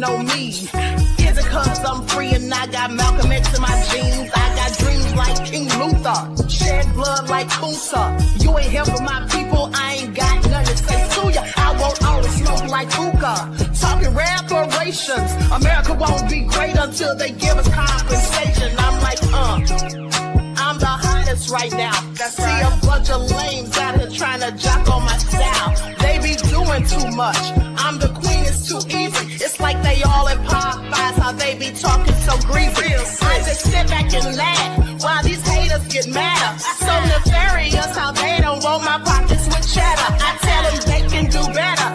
know me. Is it cause I'm free and I got Malcolm X in my jeans? I got dreams like King Luther, shed blood like Kunsa. You ain't helping my people, I ain't got nothing to say to ya. I won't always smoke like hookah. Talking reparations, America won't be great until they give us compensation. I'm like, I'm the hottest right now. See a bunch of lames out here trying to jock on my style. They be doing too much. I'm the queen, it's too easy. It's like they all in Popeyes, how they be talking so greasy. I just sit back and laugh while these haters get madder. So nefarious how they don't want my pockets with cheddar. I tell them they can do better.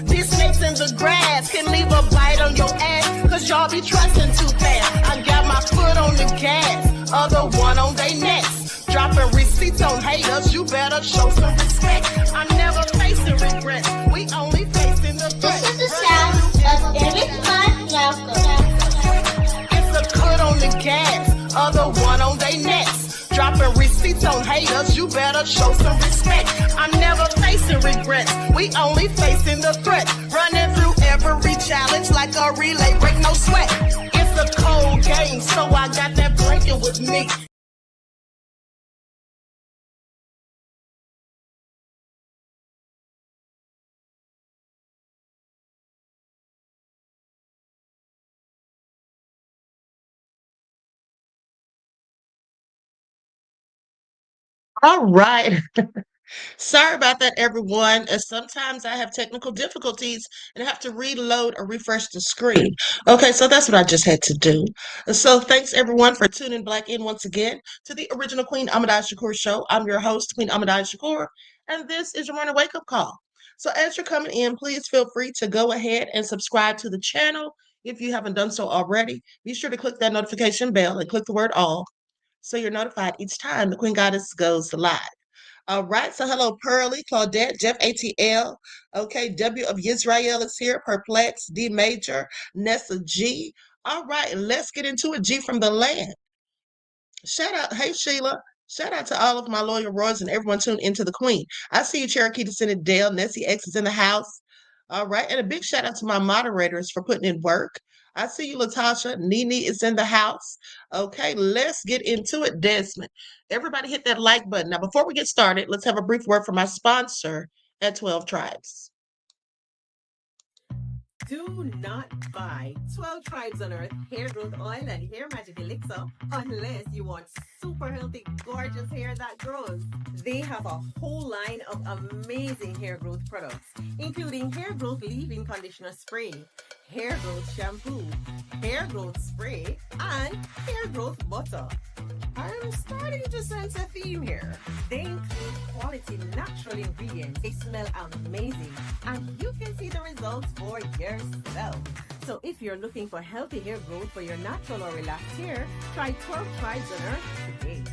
These snakes in the grass can leave a bite on your ass, cause y'all be trusting too fast. I got my foot on the gas, other one on they necks. Dropping receipts on haters, you better show some respect. I'm never facing regrets, we only facing the threat. This is the sound of Eric It's a cut on the gas, other one on they necks. Dropping receipts on haters, you better show some respect. I'm never facing regrets, we only facing the threat. Running through every challenge like a relay, break no sweat. It's a cold game, so I got that blanket with me. All right. Sorry about that, everyone. Sometimes I have technical difficulties and have to reload or refresh the screen. Okay, so that's what I just had to do. So thanks, everyone, for tuning back in once again to the original Queen Ahmadiyyah Shakur show. I'm your host, Queen Ahmadiyyah Shakur, and this is your morning wake-up call. So as you're coming in, please feel free to go ahead and subscribe to the channel if you haven't done so already. Be sure to click that notification bell and click the word all so you're notified each time the Queen Goddess goes live. All right, so hello, Pearly, Claudette, Jeff ATL, okay, W of Israel is here, Perplex, D Major, Nessa G. All right, let's get into it, G from the land. Shout out, hey, Sheila. Shout out to all of my loyal royals and everyone tuned into the Queen. I see you, Cherokee Descendant Dale, Nessie X is in the house. All right, and a big shout out to my moderators for putting in work. I see you, Latasha. Nene is in the house. Okay, let's get into it, Desmond. Everybody hit that like button. Now, before we get started, let's have a brief word from my sponsor at 12 Tribes. Do not buy 12 Tribes on Earth hair growth oil and hair magic elixir unless you want super healthy, gorgeous hair that grows. They have a whole line of amazing hair growth products, including hair growth leave-in conditioner spray, hair growth shampoo, hair growth spray, and hair growth butter. I'm starting to sense a theme here. They include quality natural ingredients. They smell amazing, and you can see the results for yourself. So if you're looking for healthy hair growth for your natural or relaxed hair, try 12 Tribes on Earth today.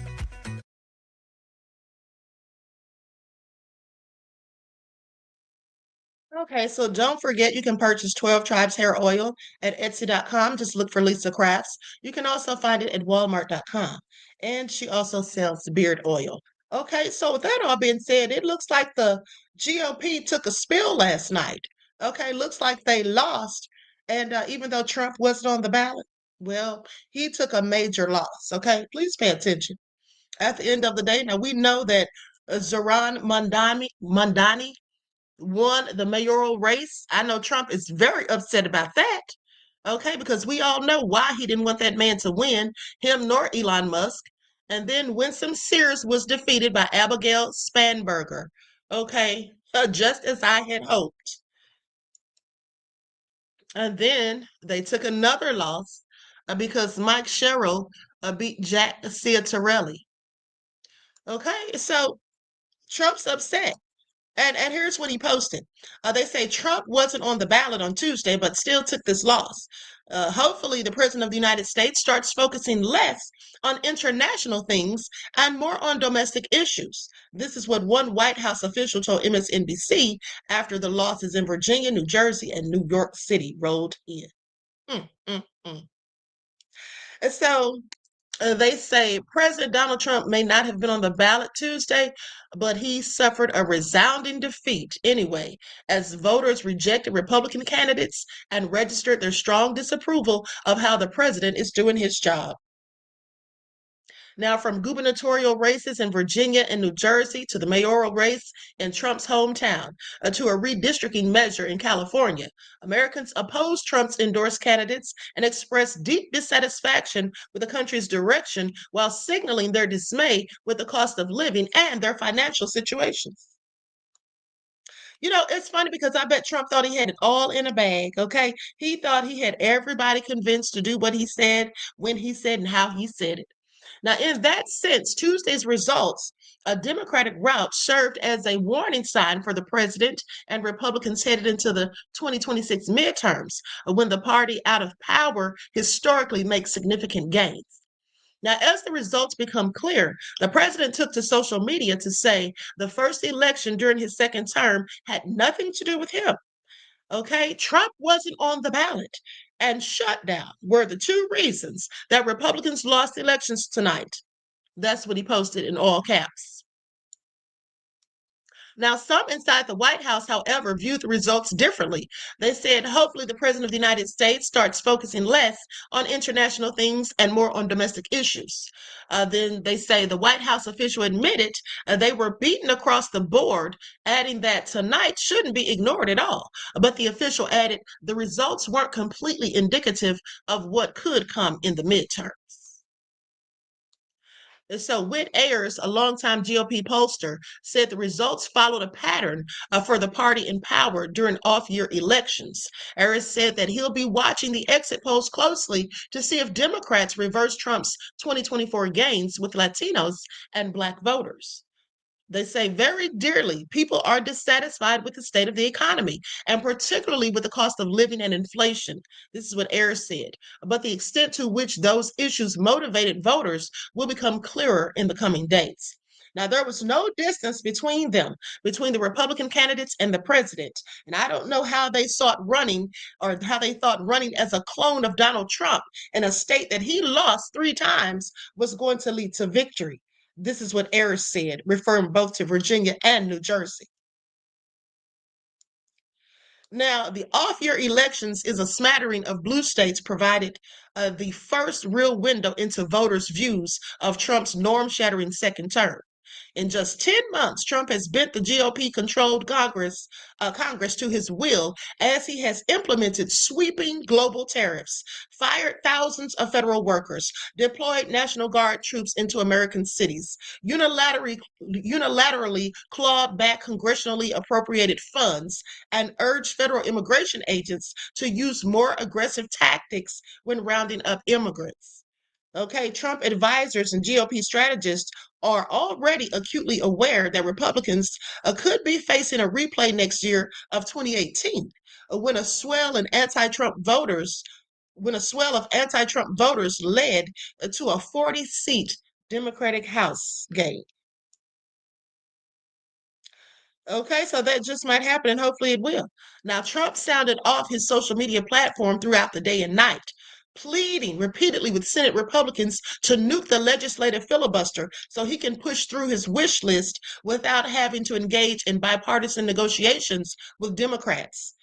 Okay, so don't forget you can purchase 12 Tribes hair oil at Etsy.com. Just look for Lisa Crafts. You can also find it at Walmart.com. And she also sells beard oil. Okay, so with that all being said, it looks like the GOP took a spill last night. Okay, looks like they lost. And even though Trump wasn't on the ballot, well, he took a major loss. Okay, please pay attention. At the end of the day, now we know that Zohran Mamdani won the mayoral race. I know Trump is very upset about that, okay, because we all know why he didn't want that man to win, him nor Elon Musk. And then Winsome Sears was defeated by Abigail Spanberger, okay, just as I had hoped. And then they took another loss because Mike Sherrill beat Jack Ciattarelli. Okay, so Trump's upset. And here's what he posted. They say Trump wasn't on the ballot on Tuesday, but still took this loss. Hopefully, the President of the United States starts focusing less on international things and more on domestic issues. This is what one White House official told MSNBC after the losses in Virginia, New Jersey, and New York City rolled in. And so They say President Donald Trump may not have been on the ballot Tuesday, but he suffered a resounding defeat anyway, as voters rejected Republican candidates and registered their strong disapproval of how the president is doing his job. Now, from gubernatorial races in Virginia and New Jersey to the mayoral race in Trump's hometown to a redistricting measure in California, Americans opposed Trump's endorsed candidates and expressed deep dissatisfaction with the country's direction while signaling their dismay with the cost of living and their financial situations. You know, it's funny because I bet Trump thought he had it all in a bag, okay? He thought he had everybody convinced to do what he said, when he said, and how he said it. Now, in that sense, Tuesday's results, a Democratic rout, served as a warning sign for the president and Republicans headed into the 2026 midterms, when the party out of power historically makes significant gains. Now, as the results become clear, the president took to social media to say the first election during his second term had nothing to do with him. Okay, Trump wasn't on the ballot, and shutdown were the two reasons that Republicans lost elections tonight. That's what he posted in all caps. Now, some inside the White House, however, viewed the results differently. They said hopefully the President of the United States starts focusing less on international things and more on domestic issues. Then they say the White House official admitted they were beaten across the board, adding that tonight shouldn't be ignored at all. But the official added the results weren't completely indicative of what could come in the midterms. And so Whit Ayers, a longtime GOP pollster, said the results followed a pattern for the party in power during off-year elections. Ayers said that he'll be watching the exit polls closely to see if Democrats reverse Trump's 2024 gains with Latinos and Black voters. They say very dearly people are dissatisfied with the state of the economy, and particularly with the cost of living and inflation. This is what Ayers said. But the extent to which those issues motivated voters will become clearer in the coming days. Now, there was no distance between them, between the Republican candidates and the president. And I don't know how they sought running or how they thought running as a clone of Donald Trump in a state that he lost 3 times was going to lead to victory. This is what Ayers said, referring both to Virginia and New Jersey. Now, the off-year elections is a smattering of blue states provided the first real window into voters' views of Trump's norm-shattering second term. In just 10 months, Trump has bent the GOP-controlled Congress to his will as he has implemented sweeping global tariffs, fired thousands of federal workers, deployed National Guard troops into American cities, unilaterally clawed back congressionally appropriated funds, and urged federal immigration agents to use more aggressive tactics when rounding up immigrants. Okay, Trump advisors and GOP strategists are already acutely aware that Republicans could be facing a replay next year of 2018, when a swell of anti-Trump voters led to a 40-seat Democratic House gain. Okay, so that just might happen, and hopefully it will. Now, Trump sounded off his social media platform throughout the day and night, pleading repeatedly with Senate Republicans to nuke the legislative filibuster so he can push through his wish list without having to engage in bipartisan negotiations with Democrats,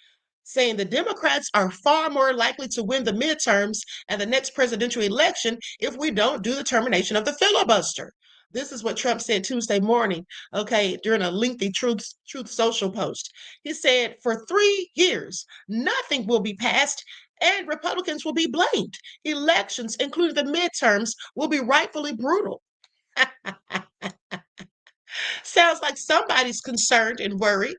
saying the Democrats are far more likely to win the midterms and the next presidential election if we don't do the termination of the filibuster. This is what Trump said Tuesday morning, okay, during a lengthy Truth Social post. He said, for 3 years, nothing will be passed and Republicans will be blamed. Elections, including the midterms, will be rightfully brutal. Sounds like somebody's concerned and worried.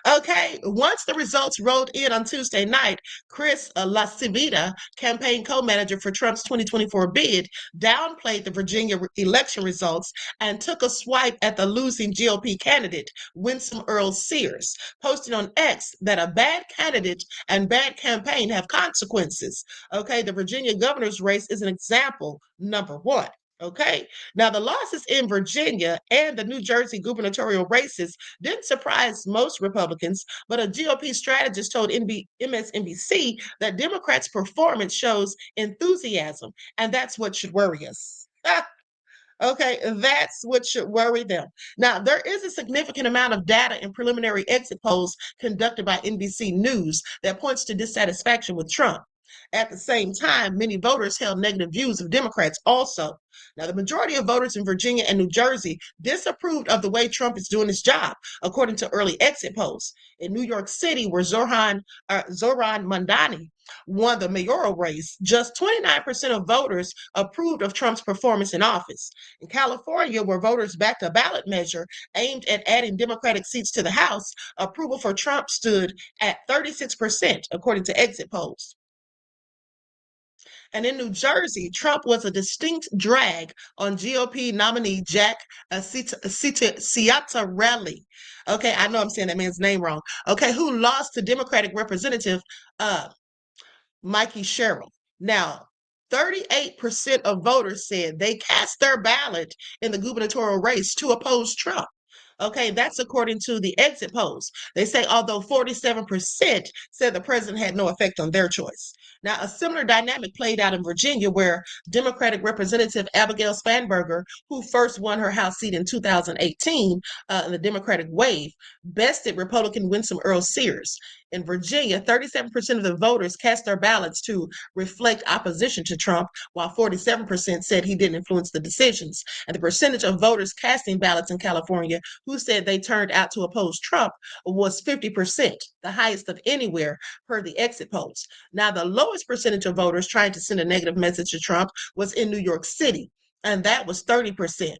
Okay, once the results rolled in on Tuesday night, Chris LaCivita, campaign co-manager for Trump's 2024 bid, downplayed the Virginia election results and took a swipe at the losing GOP candidate, Winsome Earl Sears, posting on X that a bad candidate and bad campaign have consequences. Okay, the Virginia governor's race is an example, number one. Okay, now the losses in Virginia and the New Jersey gubernatorial races didn't surprise most Republicans, but a GOP strategist told MSNBC that Democrats' performance shows enthusiasm, and that's what should worry us. Okay, that's what should worry them. Now, there is a significant amount of data in preliminary exit polls conducted by NBC News that points to dissatisfaction with Trump. At the same time, many voters held negative views of Democrats also. Now, the majority of voters in Virginia and New Jersey disapproved of the way Trump is doing his job, according to early exit polls. In New York City, where Zohran Mamdani won the mayoral race, just 29% of voters approved of Trump's performance in office. In California, where voters backed a ballot measure aimed at adding Democratic seats to the House, approval for Trump stood at 36%, according to exit polls. And in New Jersey, Trump was a distinct drag on GOP nominee Jack Ciattarelli. Okay, I know I'm saying that man's name wrong. Okay, who lost to Democratic Representative uh, Mikey Sherrill. Now, 38% of voters said they cast their ballot in the gubernatorial race to oppose Trump. Okay, that's according to the exit polls. They say although 47% said the president had no effect on their choice. Now, a similar dynamic played out in Virginia, where Democratic Representative Abigail Spanberger, who first won her House seat in 2018 in the Democratic wave, bested Republican Winsome Earl Sears. In Virginia, 37% of the voters cast their ballots to reflect opposition to Trump, while 47% said he didn't influence the decisions. And the percentage of voters casting ballots in California who said they turned out to oppose Trump was 50%, the highest of anywhere per the exit polls. Now, the lowest percentage of voters trying to send a negative message to Trump was in New York City, and that was 30%.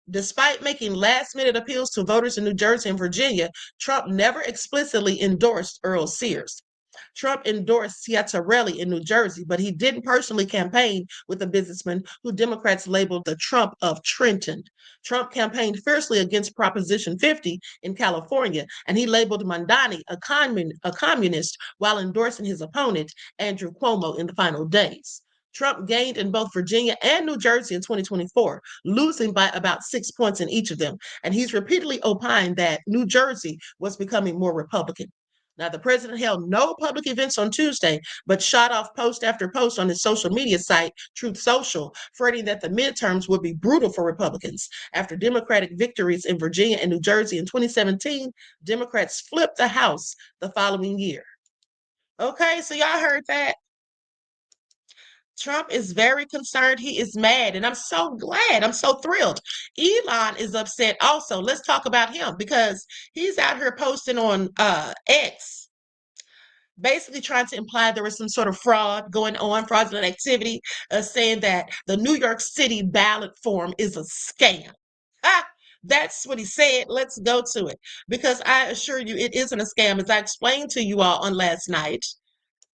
Despite making last-minute appeals to voters in New Jersey and Virginia, Trump never explicitly endorsed Earl Sears. Trump endorsed Ciattarelli in New Jersey, but he didn't personally campaign with the businessman who Democrats labeled the Trump of Trenton. Trump campaigned fiercely against Proposition 50 in California, and he labeled Mamdani a communist while endorsing his opponent, Andrew Cuomo, in the final days. Trump gained in both Virginia and New Jersey in 2024, losing by about 6 points in each of them. And he's repeatedly opined that New Jersey was becoming more Republican. Now, the president held no public events on Tuesday, but shot off post after post on his social media site, Truth Social, fretting that the midterms would be brutal for Republicans. After Democratic victories in Virginia and New Jersey in 2017, Democrats flipped the House the following year. Okay, so y'all heard that. Trump is very concerned. He is mad. And I'm so glad. I'm so thrilled. Elon is upset also. Let's talk about him because he's out here posting on X, basically trying to imply there was some sort of fraud going on, fraudulent activity, saying that the New York City ballot form is a scam. That's what he said. Let's go to it because I assure you it isn't a scam, as I explained to you all on last night.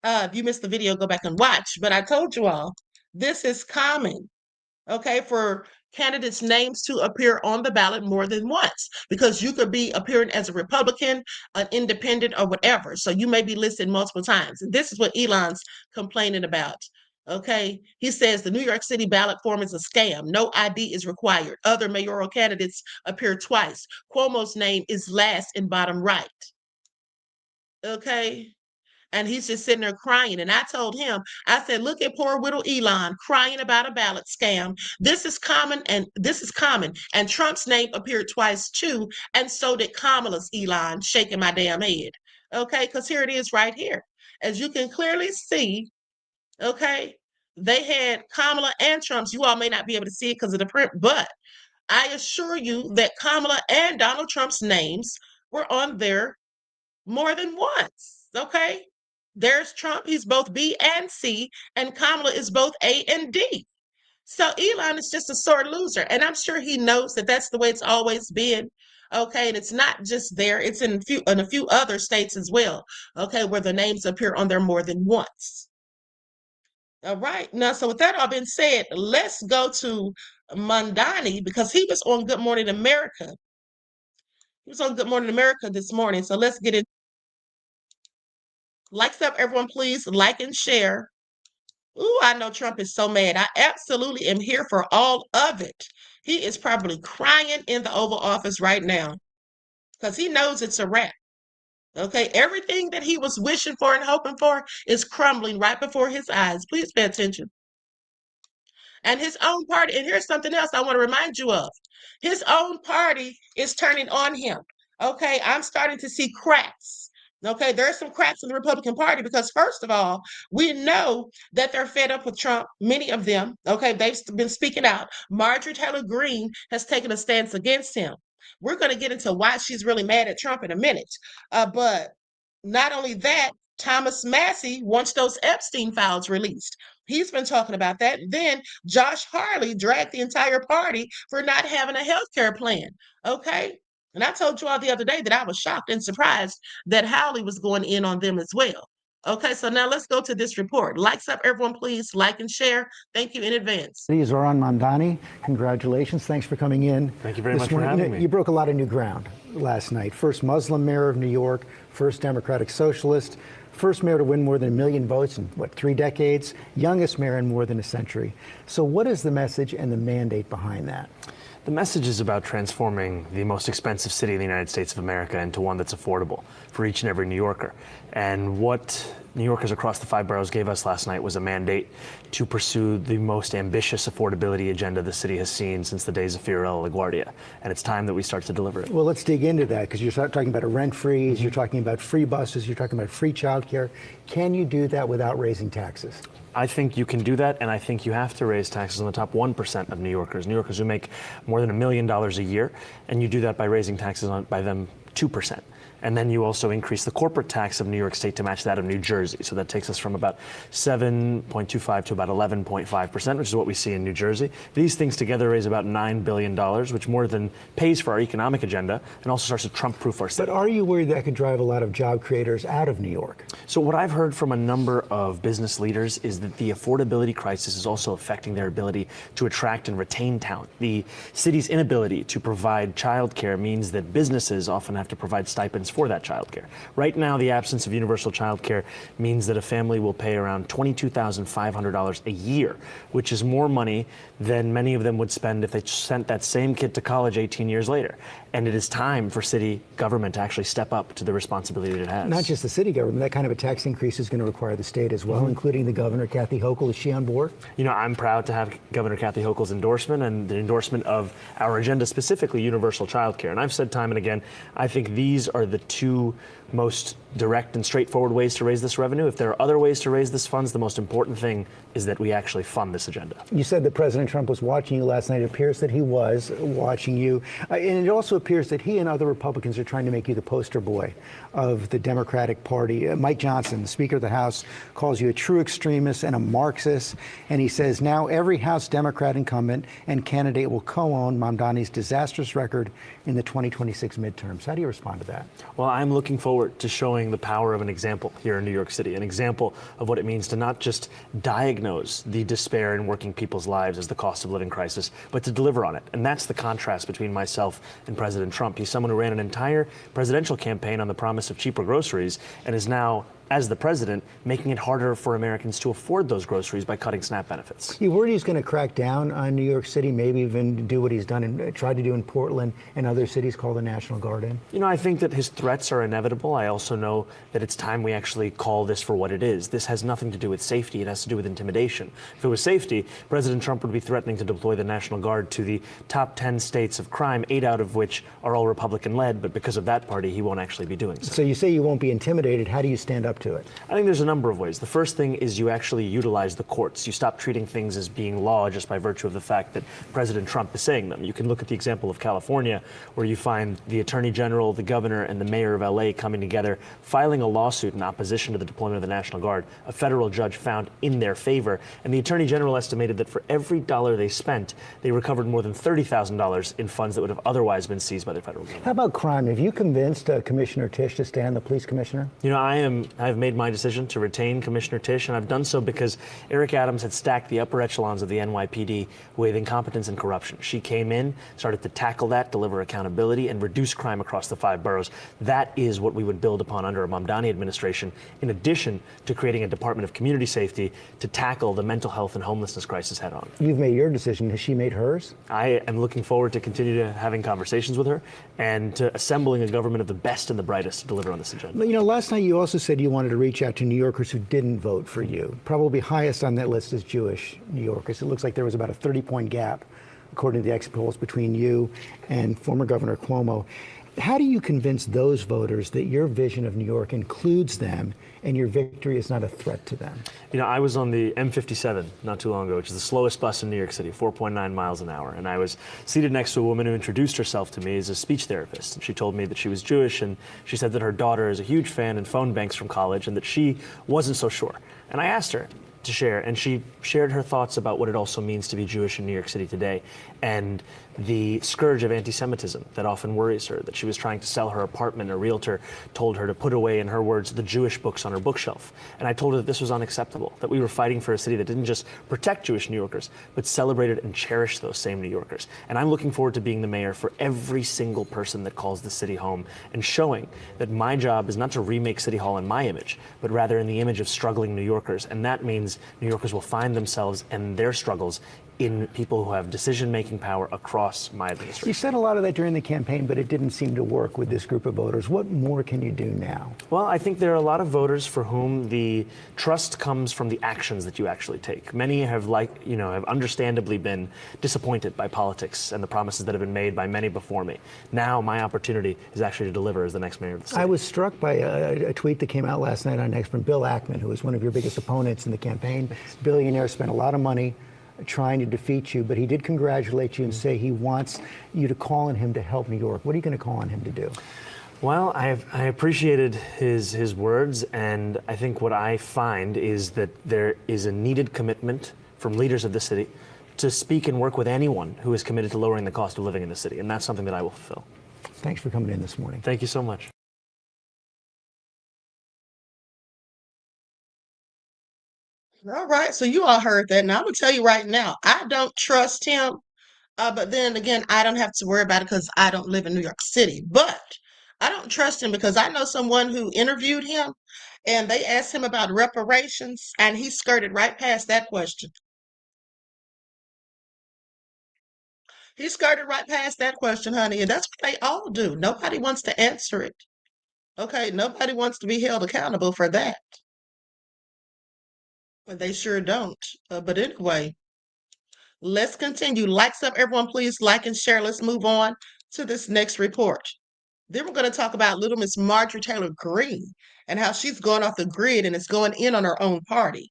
If you missed the video, go back and watch. But I told you all, this is common, okay, for candidates' names to appear on the ballot more than once because you could be appearing as a Republican, an independent, or whatever. So you may be listed multiple times. And this is what Elon's complaining about. Okay, he says the New York City ballot form is a scam. No ID is required. Other mayoral candidates appear twice. Cuomo's name is last in bottom right. Okay. And he's just sitting there crying. And I told him, I said, look at poor little Elon crying about a ballot scam. This is common, and this is common. And Trump's name appeared twice too. And so did Kamala's, Elon, shaking my damn head. Okay, because here it is right here. As you can clearly see, okay, they had Kamala and Trump's. You all may not be able to see it because of the print, but I assure you that Kamala and Donald Trump's names were on there more than once. Okay. There's Trump, he's both B and C, and Kamala is both A and D. So Elon is just a sore loser. And I'm sure he knows that that's the way it's always been. Okay. And it's not just there, it's in a few other states as well. Okay. Where the names appear on there more than once. All right. Now, so with that all being said, let's go to Mamdani because he was on Good Morning America. He was on Good Morning America this morning. So let's get it. Likes up, everyone, please like and share. Ooh, I know Trump is so mad. I absolutely am here for all of it. He is probably crying in the Oval Office right now because he knows it's a wrap. Okay, everything that he was wishing for and hoping for is crumbling right before his eyes. Please pay attention. And his own party, and here's something else I want to remind you of. His own party is turning on him. Okay, I'm starting to see cracks. Okay, there's some cracks in the Republican Party because, first of all, we know that they're fed up with Trump, many of them. Okay, they've been speaking out. Marjorie Taylor Greene has taken a stance against him. We're going to get into why she's really mad at Trump in a minute. But not only that, Thomas Massey wants those Epstein files released. He's been talking about that. Then Josh Hawley dragged the entire party for not having a health care plan. Okay. And I told you all the other day that I was shocked and surprised that Hawley was going in on them as well. Okay, so now let's go to this report. Likes up, everyone, please. Like and share. Thank you in advance. Zoran Mamdani, congratulations. Thanks for coming in. Thank you very much for having me. You broke a lot of new ground last night. First Muslim mayor of New York, first Democratic Socialist, first mayor to win more than 1 million votes in, 3 decades, youngest mayor in more than a century. So what is the message and the mandate behind that? The message is about transforming the most expensive city in the United States of America into one that's affordable for each and every New Yorker. And what New Yorkers across the 5 boroughs gave us last night was a mandate to pursue the most ambitious affordability agenda the city has seen since the days of Fiorello LaGuardia. And it's time that we start to deliver it. Well, let's dig into that, because you're talking about a rent freeze, you're talking about free buses, you're talking about free childcare. Can you do that without raising taxes? I think you can do that, and I think you have to raise taxes on the top 1% of New Yorkers who make more than $1 million a year, and you do that by raising taxes by them 2%. And then you also increase the corporate tax of New York State to match that of New Jersey. So that takes us from about 7.25 to about 11.5%, which is what we see in New Jersey. These things together raise about $9 billion, which more than pays for our economic agenda and also starts to Trump-proof our state. But are you worried that could drive a lot of job creators out of New York? So what I've heard from a number of business leaders is that the affordability crisis is also affecting their ability to attract and retain talent. The city's inability to provide childcare means that businesses often have to provide stipends for that childcare. Right now, the absence of universal childcare means that a family will pay around $22,500 a year, which is more money than many of them would spend if they sent that same kid to college 18 years later. And it is time for city government to actually step up to the responsibility that it has. Not just the city government, that kind of a tax increase is going to require the state as well, including the governor, Kathy Hochul. Is she on board? You know, I'm proud to have Governor Kathy Hochul's endorsement and the endorsement of our agenda, specifically universal childcare. And I've said time and again, I think these are the two most direct and straightforward ways to raise this revenue. If there are other ways to raise this funds, the most important thing is that we actually fund this agenda. You said that President Trump was watching you last night. It appears that he was watching you. And it also appears that he and other Republicans are trying to make you the poster boy of the Democratic Party. Mike Johnson, the Speaker of the House, calls you a true extremist and a Marxist. And he says now every House Democrat incumbent and candidate will co-own Mamdani's disastrous record in the 2026 midterms. How do you respond to that? Well, I'm looking forward to showing the power of an example here in New York City, an example of what it means to not just diagnose the despair in working people's lives as the cost of living crisis, but to deliver on it. And that's the contrast between myself and President Trump. He's someone who ran an entire presidential campaign on the promise of cheaper groceries and is now, as the president, making it harder for Americans to afford those groceries by cutting SNAP benefits. You worried he's going to crack down on New York City, maybe even do what he's done and tried to do in Portland and other cities, call the National Guard in? You know, I think that his threats are inevitable. I also know that it's time we actually call this for what it is. This has nothing to do with safety. It has to do with intimidation. If it was safety, President Trump would be threatening to deploy the National Guard to the top 10 states of crime, 8 out of which are all Republican-led, but because of that party, he won't actually be doing so. So you say you won't be intimidated. How do you stand up to it? I think there's a number of ways. The first thing is you actually utilize the courts. You stop treating things as being law just by virtue of the fact that President Trump is saying them. You can look at the example of California, where you find the Attorney General, the governor, and the mayor of LA coming together, filing a lawsuit in opposition to the deployment of the National Guard. A federal judge found in their favor, and the Attorney General estimated that for every dollar they spent, they recovered more than $30,000 in funds that would have otherwise been seized by the federal government. How about crime? Have you convinced Commissioner Tisch to stay on the police commissioner? You know, I've made my decision to retain Commissioner Tisch, and I've done so because Eric Adams had stacked the upper echelons of the NYPD with incompetence and corruption. She came in, started to tackle that, deliver accountability, and reduce crime across the 5 boroughs. That is what we would build upon under a Mamdani administration, in addition to creating a Department of Community Safety to tackle the mental health and homelessness crisis head on. You've made your decision. Has she made hers? I am looking forward to continue to having conversations with her and to assembling a government of the best and the brightest to deliver on this agenda. You know, last night you also said you wanted to reach out to New Yorkers who didn't vote for you. Probably highest on that list is Jewish New Yorkers. It looks like there was about a 30-point gap, according to the exit polls, between you and former Governor Cuomo. How do you convince those voters that your vision of New York includes them and your victory is not a threat to them? You know, I was on the M57 not too long ago, which is the slowest bus in New York City, 4.9 miles an hour. And I was seated next to a woman who introduced herself to me as a speech therapist. And she told me that she was Jewish, and she said that her daughter is a huge fan in phone banks from college and that she wasn't so sure. And I asked her to share, and she shared her thoughts about what it also means to be Jewish in New York City today and the scourge of anti-Semitism that often worries her, that she was trying to sell her apartment. A realtor told her to put away, in her words, the Jewish books on her bookshelf. And I told her that this was unacceptable, that we were fighting for a city that didn't just protect Jewish New Yorkers, but celebrated and cherished those same New Yorkers. And I'm looking forward to being the mayor for every single person that calls the city home and showing that my job is not to remake City Hall in my image, but rather in the image of struggling New Yorkers. And that means New Yorkers will find themselves and their struggles in people who have decision-making power across my administration. You said a lot of that during the campaign, but it didn't seem to work with this group of voters. What more can you do now? Well, I think there are a lot of voters for whom the trust comes from the actions that you actually take. Many have, have understandably been disappointed by politics and the promises that have been made by many before me. Now my opportunity is actually to deliver as the next mayor of the city. I was struck by a tweet that came out last night on X from Bill Ackman, who was one of your biggest opponents in the campaign. Billionaire, spent a lot of money trying to defeat you, but he did congratulate you and say he wants you to call on him to help New York. What are you going to call on him to do? Well, I appreciated his words, and I think what I find is that there is a needed commitment from leaders of the city to speak and work with anyone who is committed to lowering the cost of living in the city, and that's something that I will fulfill. Thanks for coming in this morning. Thank you so much. All right, so you all heard that. Now I'm gonna tell you right now, I don't trust him. But then again, I don't have to worry about it because I don't live in New York City. But I don't trust him because I know someone who interviewed him and they asked him about reparations and he skirted right past that question. He skirted right past that question, honey, and that's what they all do. Nobody wants to answer it. Okay, nobody wants to be held accountable for that. But they sure don't. But anyway, let's continue. Likes up, everyone, please like and share. Let's move on to this next report. Then we're going to talk about little Miss Marjorie Taylor Greene and how she's going off the grid and is going in on her own party.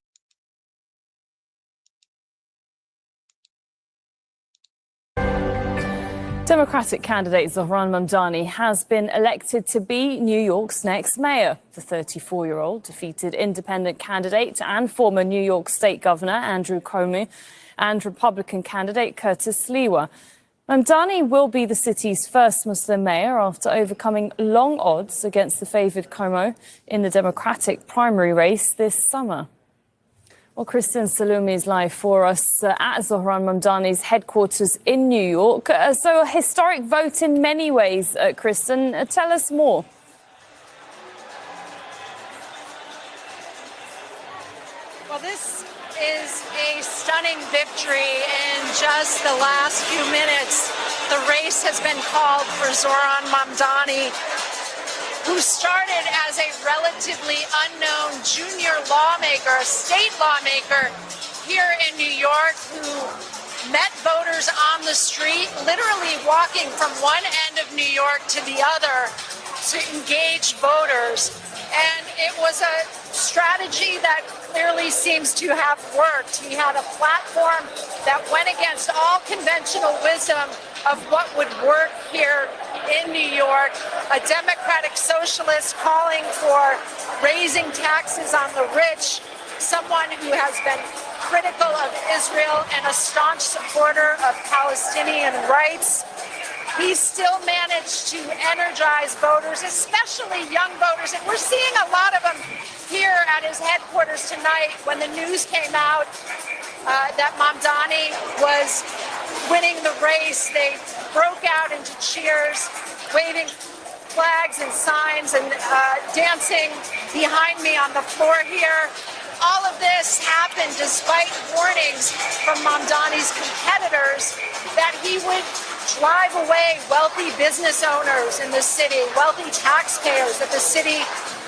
Democratic candidate Zohran Mamdani has been elected to be New York's next mayor. The 34-year-old defeated independent candidate and former New York State Governor Andrew Cuomo and Republican candidate Curtis Sliwa. Mamdani will be the city's first Muslim mayor after overcoming long odds against the favored Cuomo in the Democratic primary race this summer. Well, Kristen Salumi is live for us at Zohran Mamdani's headquarters in New York. So a historic vote in many ways, Kristen. Tell us more. Well, this is a stunning victory in just the last few minutes. The race has been called for Zohran Mamdani, who started as a relatively unknown junior lawmaker, a state lawmaker here in New York, who met voters on the street, literally walking from one end of New York to the other to engage voters. And it was a strategy that clearly seems to have worked. He had a platform that went against all conventional wisdom of what would work here in New York, a democratic socialist calling for raising taxes on the rich, someone who has been critical of Israel and a staunch supporter of Palestinian rights. He still managed to energize voters, especially young voters, and we're seeing a lot of them here at his headquarters tonight. When the news came out that Mamdani was winning the race, they broke out into cheers, waving flags and signs and dancing behind me on the floor here. All of this happened despite warnings from Mamdani's competitors that he would drive away wealthy business owners in the city, wealthy taxpayers, that the city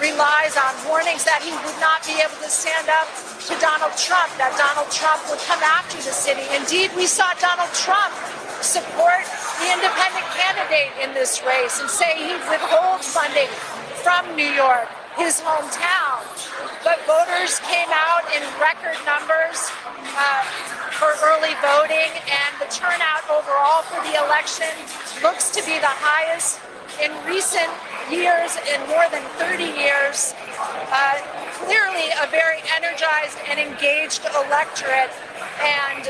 relies on warnings that he would not be able to stand up to Donald Trump, that Donald Trump would come after the city. Indeed, we saw Donald Trump support the independent candidate in this race and say he'd withhold funding from New York, his hometown. But voters came out in record numbers for early voting, and the turnout overall for the election looks to be the highest in recent years, in more than 30 years. Clearly a very energized and engaged electorate, and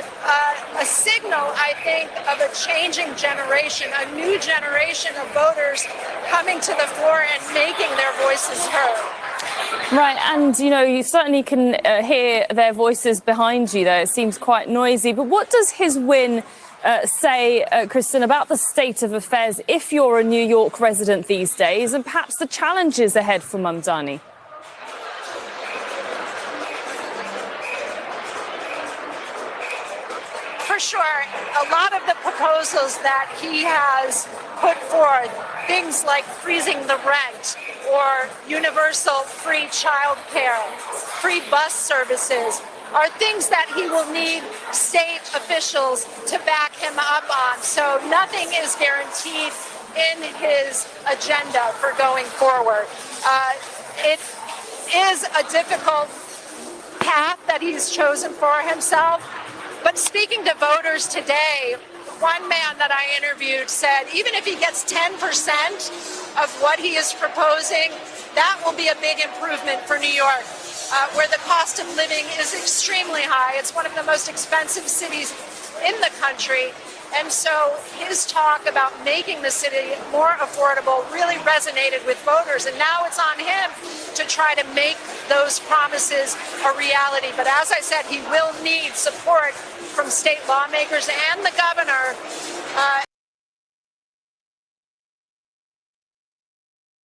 a signal, I think, of a changing generation, a new generation of voters coming to the fore and making their voices heard. Right, and you certainly can hear their voices behind you there. It seems quite noisy. But what does his win say, Kristen, about the state of affairs if you're a New York resident these days, and perhaps the challenges ahead for Mamdani? For sure, a lot of the proposals that he has put forth, things like freezing the rent or universal free child care, free bus services, are things that he will need state officials to back him up on. So nothing is guaranteed in his agenda for going forward. It is a difficult path that he's chosen for himself. But speaking to voters today, one man that I interviewed said even if he gets 10% of what he is proposing, that will be a big improvement for New York, where the cost of living is extremely high. It's one of the most expensive cities in the country. And so his talk about making the city more affordable really resonated with voters. And now it's on him to try to make those promises a reality. But as I said, he will need support from state lawmakers and the governor.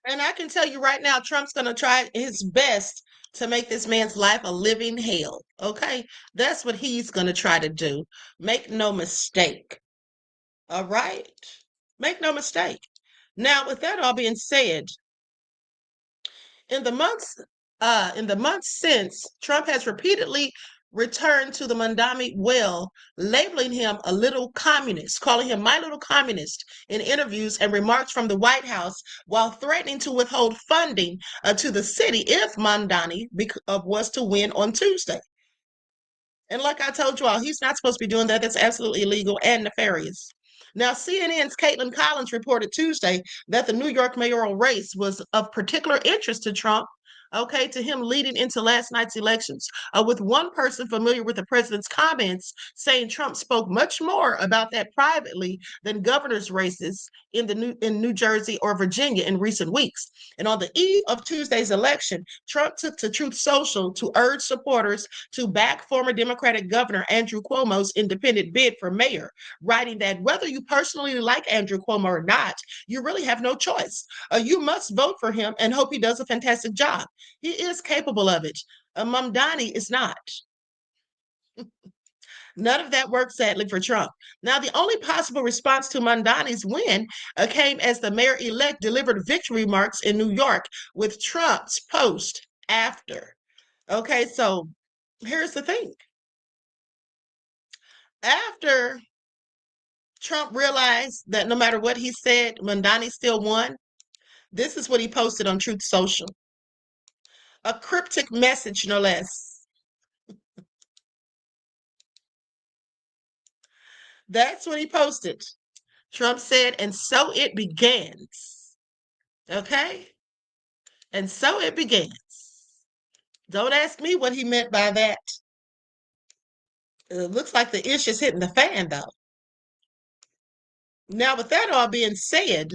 And I can tell you right now, Trump's going to try his best to make this man's life a living hell. Okay? That's what he's going to try to do. Make no mistake. All right? Make no mistake. Now, with that all being said, in the months since, Trump has repeatedly returned to the Mamdani well, labeling him a little communist, calling him my little communist in interviews and remarks from the White House, while threatening to withhold funding to the city if Mamdani was to win on Tuesday. And like I told you all, he's not supposed to be doing that. That's absolutely illegal and nefarious. Now, CNN's Caitlin Collins reported Tuesday that the New York mayoral race was of particular interest to Trump, to him leading into last night's elections, with one person familiar with the president's comments saying Trump spoke much more about that privately than governors' races in New Jersey or Virginia in recent weeks. And on the eve of Tuesday's election, Trump took to Truth Social to urge supporters to back former Democratic Governor Andrew Cuomo's independent bid for mayor, writing that whether you personally like Andrew Cuomo or not, you really have no choice. You must vote for him and hope he does a fantastic job. He is capable of it. Mamdani is not. None of that worked, sadly, for Trump. Now, the only possible response to Mamdani's win came as the mayor-elect delivered victory remarks in New York with Trump's post after. Okay, so here's the thing. After Trump realized that no matter what he said, Mamdani still won, this is what he posted on Truth Social. A cryptic message, no less. That's what he posted. Trump said, and so it begins. Okay? And so it begins. Don't ask me what he meant by that. It looks like the ish is hitting the fan, though. Now, with that all being said,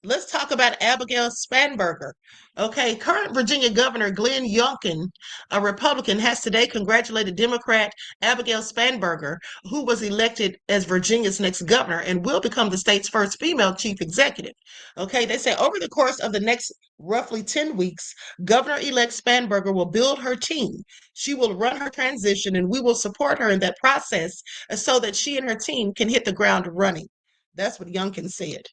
let's talk about Abigail Spanberger. Okay, current Virginia Governor Glenn Youngkin, a Republican, has today congratulated Democrat Abigail Spanberger, who was elected as Virginia's next governor and will become the state's first female chief executive. Okay, they say over the course of the next roughly 10 weeks, Governor-elect Spanberger will build her team. She will run her transition, and we will support her in that process so that she and her team can hit the ground running. That's what Youngkin said.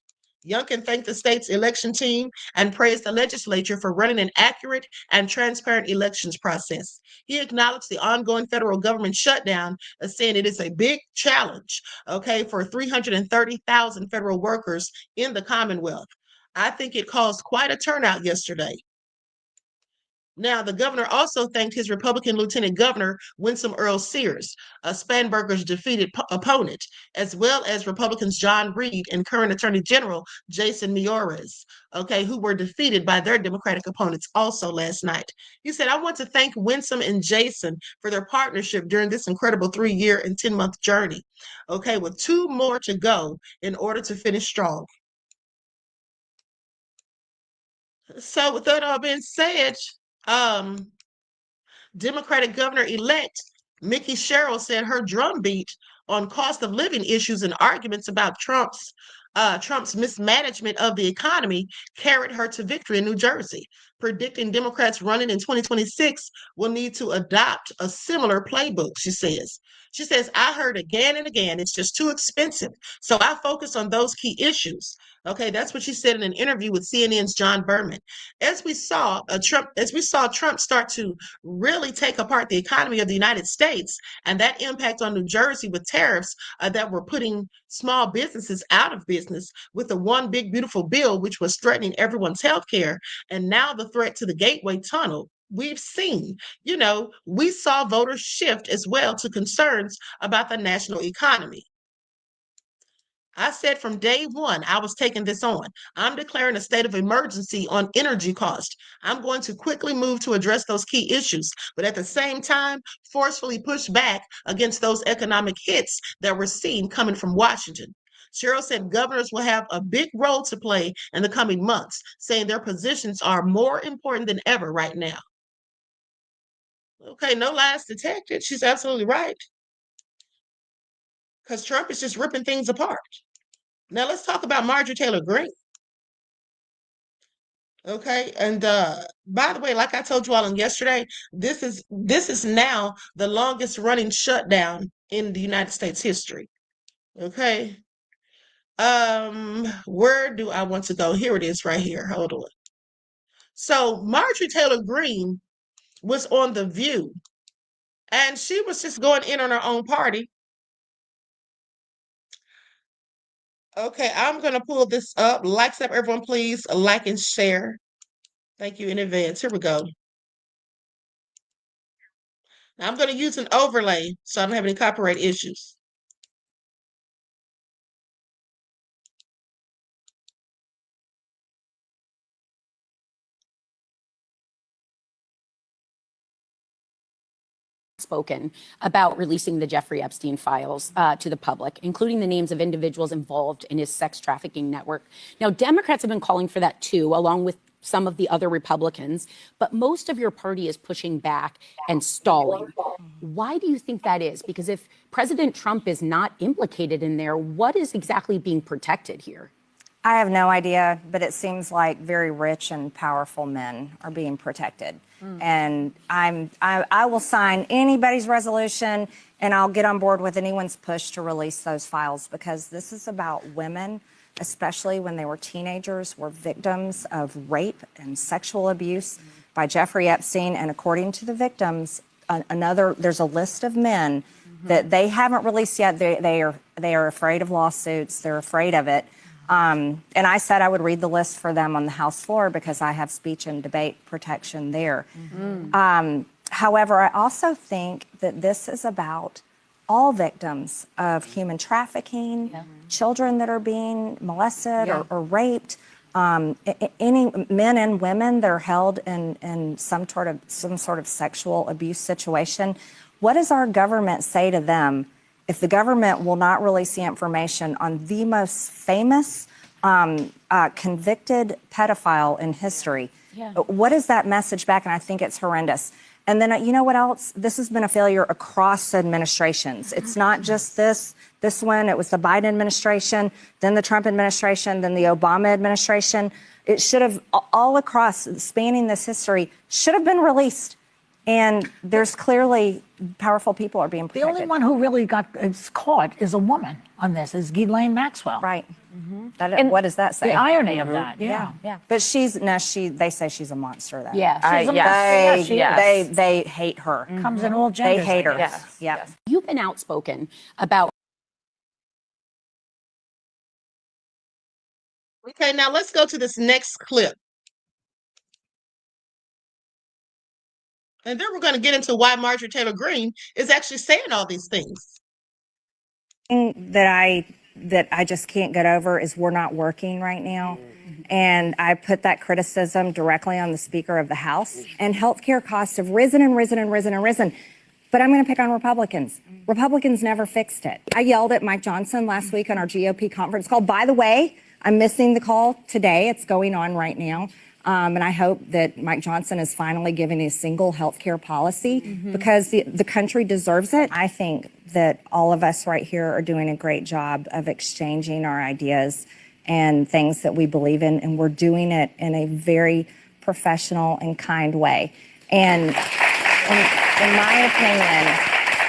Youngkin thanked the state's election team and praised the legislature for running an accurate and transparent elections process. He acknowledged the ongoing federal government shutdown, saying it is a big challenge, okay, for 330,000 federal workers in the Commonwealth. I think it caused quite a turnout yesterday. Now, the governor also thanked his Republican Lieutenant Governor, Winsome Earl Sears, Spanberger's defeated opponent, as well as Republicans John Reed and current Attorney General Jason Miyares, okay, who were defeated by their Democratic opponents also last night. He said, I want to thank Winsome and Jason for their partnership during this incredible 3-year and 10-month journey, okay, with 2 more to go in order to finish strong. So with that all being said, Democratic governor-elect Mickey Sherrill said her drumbeat on cost of living issues and arguments about Trump's mismanagement of the economy carried her to victory in New Jersey, predicting Democrats running in 2026 will need to adopt a similar playbook, she says. She says, I heard again and again, it's just too expensive. So I focus on those key issues. Okay, that's what she said in an interview with CNN's John Berman. As we saw Trump start to really take apart the economy of the United States and that impact on New Jersey with tariffs that were putting small businesses out of business with the one big beautiful bill, which was threatening everyone's health care, and now the threat to the Gateway Tunnel. We've seen, we saw voters shift as well to concerns about the national economy. I said from day one, I was taking this on. I'm declaring a state of emergency on energy cost. I'm going to quickly move to address those key issues, but at the same time, forcefully push back against those economic hits that we're seeing coming from Washington. Cheryl said governors will have a big role to play in the coming months, saying their positions are more important than ever right now. Okay, no lies detected. She's absolutely right. Because Trump is just ripping things apart. Now let's talk about Marjorie Taylor Greene. Okay, and by the way, like I told you all on yesterday, this is now the longest running shutdown in the United States history. Okay. Where do I want to go? Here it is right here. Hold on. So Marjorie Taylor Greene was on The View, and she was just going in on her own party. Okay, I'm going to pull this up. Likes up, everyone, please. Like and share. Thank you in advance. Here we go. Now I'm going to use an overlay so I don't have any copyright issues. Spoken about releasing the Jeffrey Epstein files to the public, including the names of individuals involved in his sex trafficking network. Now, Democrats have been calling for that too, along with some of the other Republicans, but most of your party is pushing back and stalling. Why do you think that is? Because if President Trump is not implicated in there, what is exactly being protected here? I have no idea, but it seems like very rich and powerful men are being protected. And I will sign anybody's resolution, and I'll get on board with anyone's push to release those files, because this is about women, especially when they were teenagers, were victims of rape and sexual abuse by Jeffrey Epstein. And according to the victims, there's a list of men that they haven't released yet. They are afraid of lawsuits. They're afraid of it. And I said I would read the list for them on the House floor because I have speech and debate protection there. However, I also think that this is about all victims of human trafficking, children that are being molested or raped, any men and women that are held in some sort of sexual abuse situation. What does our government say to them if the government will not release the information on the most famous convicted pedophile in history? What is that message back? And I think it's horrendous. And then, you know what else? This has been a failure across administrations. It's not just this one. It was the Biden administration, then the Trump administration, then the Obama administration. It should have, all across, spanning this history, should have been released. And there's clearly powerful people are being The protected. only one who really is caught is a woman on this, is Ghislaine Maxwell. Right. What does that say? The irony of that, yeah. But they say she's a monster, though. Yeah. She's a monster. Yeah, she is. They hate her. Comes in all genders. They hate her. Yes. Yep. You've been outspoken about. Okay, now let's go to this next clip. And then we're going to get into why Marjorie Taylor Greene is actually saying all these things. That I just can't get over is we're not working right now. And I put that criticism directly on the Speaker of the House. And healthcare costs have risen and risen and risen and risen. But I'm going to pick on Republicans. Republicans never fixed it. I yelled at Mike Johnson last week on our GOP conference call. By the way, I'm missing the call today. It's going on right now. And I hope that Mike Johnson is finally giving a single health care policy because the country deserves it. I think that all of us right here are doing a great job of exchanging our ideas and things that we believe in, and we're doing it in a very professional and kind way. And in my opinion,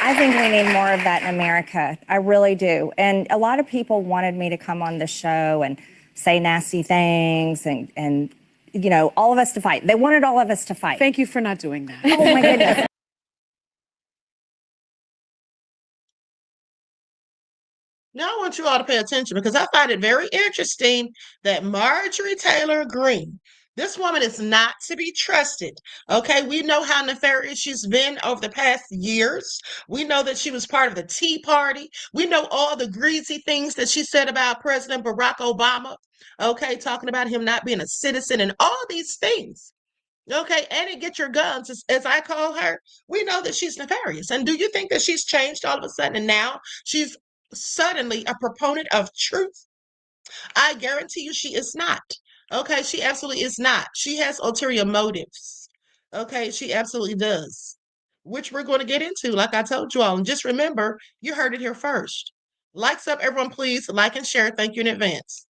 I think we need more of that in America. I really do. And a lot of people wanted me to come on the show and say nasty things and you know, all of us to fight. They wanted all of us to fight. Thank you for not doing that. Oh my goodness. Now I want you all to pay attention because I find it very interesting that Marjorie Taylor Greene, this woman is not to be trusted. Okay, we know how nefarious she's been over the past years. We know that she was part of the Tea Party. We know all the greasy things that she said about President Barack Obama. Okay, talking about him not being a citizen and all these things. Okay, Annie, get your guns, as I call her. We know that she's nefarious. And do you think that she's changed all of a sudden and now she's suddenly a proponent of truth? I guarantee you she is not. Okay, she absolutely is not. She has ulterior motives. Okay, she absolutely does, which we're going to get into, like I told you all. And just remember, you heard it here first. Likes up, everyone, please. Like and share. Thank you in advance.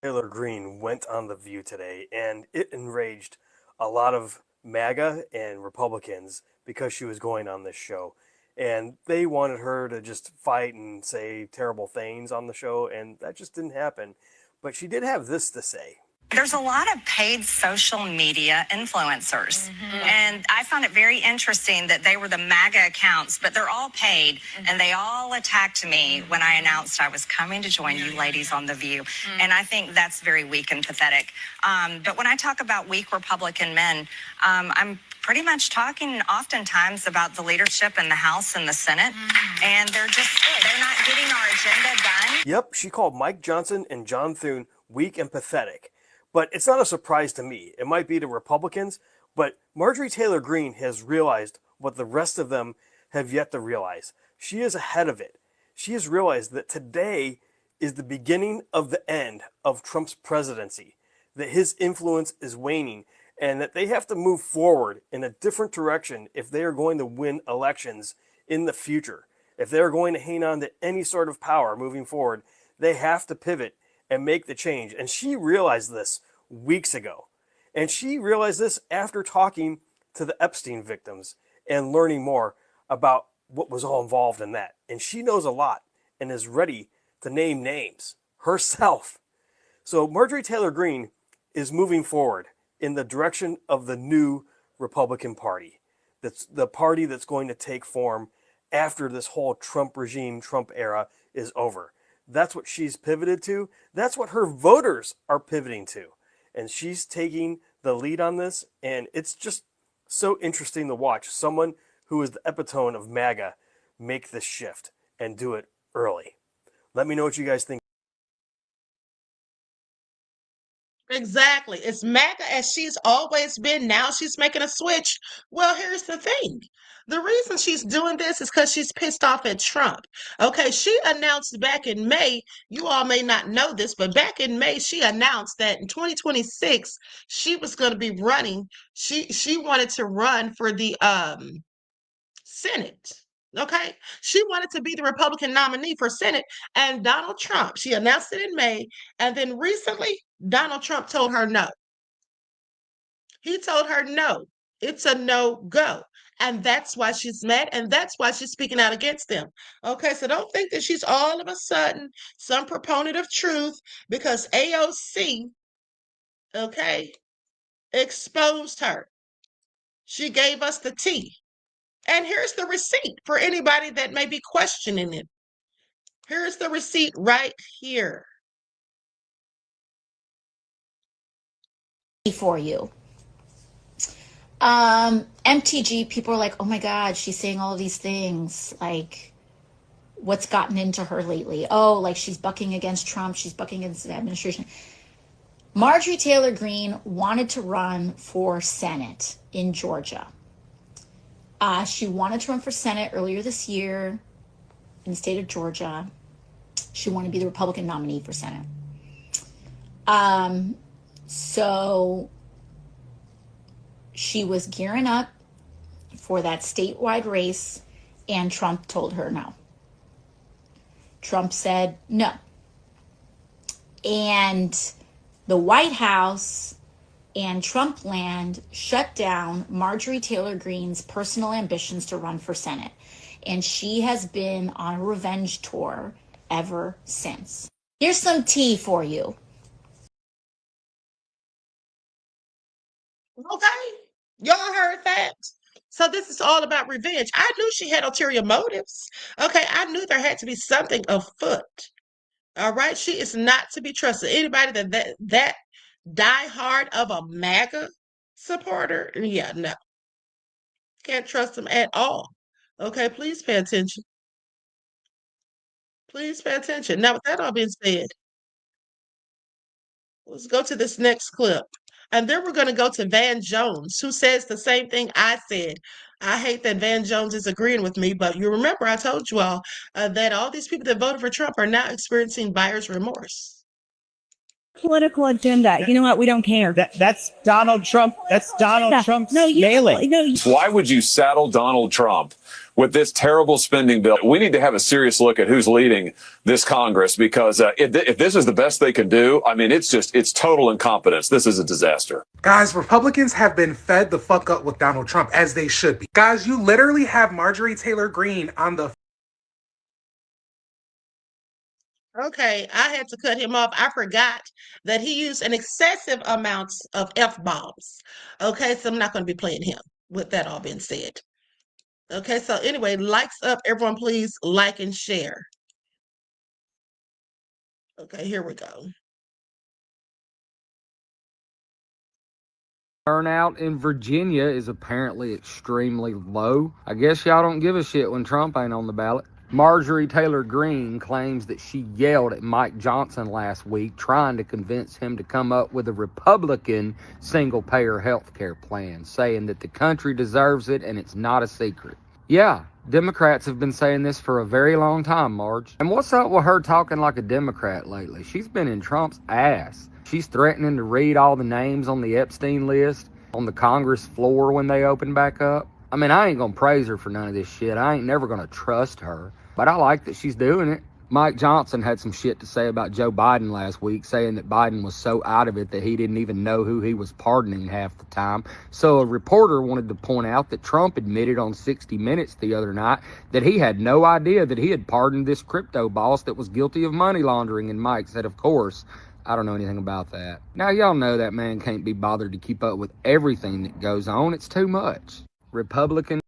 Taylor Greene went on The View today, and it enraged a lot of MAGA and Republicans because she was going on this show. And they wanted her to just fight and say terrible things on the show, and that just didn't happen. But she did have this to say. There's a lot of paid social media influencers. And I found it very interesting that they were the MAGA accounts, but they're all paid. And they all attacked me when I announced I was coming to join you ladies on The View. And I think that's very weak and pathetic. But when I talk about weak Republican men, I'm pretty much talking oftentimes about the leadership in the House and the Senate. And they're not getting our agenda done. Yep, she called Mike Johnson and John Thune weak and pathetic. But it's not a surprise to me. It might be to Republicans, but Marjorie Taylor Greene has realized what the rest of them have yet to realize. She is ahead of it. She has realized that today is the beginning of the end of Trump's presidency, that his influence is waning, and that they have to move forward in a different direction if they are going to win elections in the future. If they are going to hang on to any sort of power moving forward, they have to pivot and make the change. And she realized this weeks ago. And she realized this after talking to the Epstein victims and learning more about what was all involved in that. And she knows a lot and is ready to name names herself. So Marjorie Taylor Greene is moving forward in the direction of the new Republican Party. That's the party that's going to take form after this whole Trump regime, Trump era is over. That's what she's pivoted to. That's what her voters are pivoting to. And she's taking the lead on this. And it's just so interesting to watch someone who is the epitome of MAGA make this shift and do it early. Let me know what you guys think. Exactly. It's MAGA as she's always been. Now she's making a switch. Well, here's the thing. The reason she's doing this is because she's pissed off at Trump. Okay, she announced back in May, you all may not know this, but back in May, she announced that in 2026, she was going to be running. She wanted to run for the Senate. Okay, she wanted to be the Republican nominee for Senate, and Donald Trump, she announced it in May, and then recently Donald Trump told her no. He told her no. It's a no-go. And that's why she's mad, and that's why she's speaking out against them. Okay, so don't think that she's all of a sudden some proponent of truth because AOC, okay, exposed her. She gave us the tea. And here's the receipt for anybody that may be questioning it. Here's the receipt right here. For you. MTG, people are like, oh my God, she's saying all of these things. Like, what's gotten into her lately? Oh, like she's bucking against Trump. She's bucking against the administration. Marjorie Taylor Greene wanted to run for Senate in Georgia. She wanted to run for Senate earlier this year in the state of Georgia. She wanted to be the Republican nominee for Senate. So she was gearing up for that statewide race, and Trump told her no. Trump said no. And the White House and Trump land shut down Marjorie Taylor Greene's personal ambitions to run for Senate. And she has been on a revenge tour ever since. Here's some tea for you. Okay, y'all heard that? So this is all about revenge. I knew she had ulterior motives. Okay, I knew there had to be something afoot. All right, she is not to be trusted. Anybody that die hard of a MAGA supporter, yeah, no, can't trust them at all. Okay, please pay attention. Please pay attention. Now, with that all being said, let's go to this next clip. And then we're going to go to Van Jones, who says the same thing I said. I hate that Van Jones is agreeing with me, but you remember I told you all that all these people that voted for Trump are now experiencing buyer's remorse. Political agenda. You know what? We don't care. That's Donald Trump. That's Donald Trump's mailing. Why would you saddle Donald Trump with this terrible spending bill? We need to have a serious look at who's leading this Congress, because if this is the best they can do, I mean, it's total incompetence. This is a disaster. Guys, Republicans have been fed the fuck up with Donald Trump, as they should be. Guys, you literally have Marjorie Taylor Greene on the... Okay, I had to cut him off. I forgot that he used an excessive amount of F-bombs. Okay, so I'm not going to be playing him with that all being said. Okay, so anyway, likes up. Everyone, please like and share. Okay, here we go. Turnout in Virginia is apparently extremely low. I guess y'all don't give a shit when Trump ain't on the ballot. Marjorie Taylor Greene claims that she yelled at Mike Johnson last week trying to convince him to come up with a Republican single-payer health care plan, saying that the country deserves it and it's not a secret. Yeah, Democrats have been saying this for a very long time, Marge. And what's up with her talking like a Democrat lately? She's been in Trump's ass. She's threatening to read all the names on the Epstein list on the Congress floor when they open back up. I mean, I ain't gonna praise her for none of this shit. I ain't never gonna trust her. But I like that she's doing it. Mike Johnson had some shit to say about Joe Biden last week, saying that Biden was so out of it that he didn't even know who he was pardoning half the time. So a reporter wanted to point out that Trump admitted on 60 Minutes the other night that he had no idea that he had pardoned this crypto boss that was guilty of money laundering. And Mike said, of course, I don't know anything about that. Now, y'all know that man can't be bothered to keep up with everything that goes on. It's too much. Republican.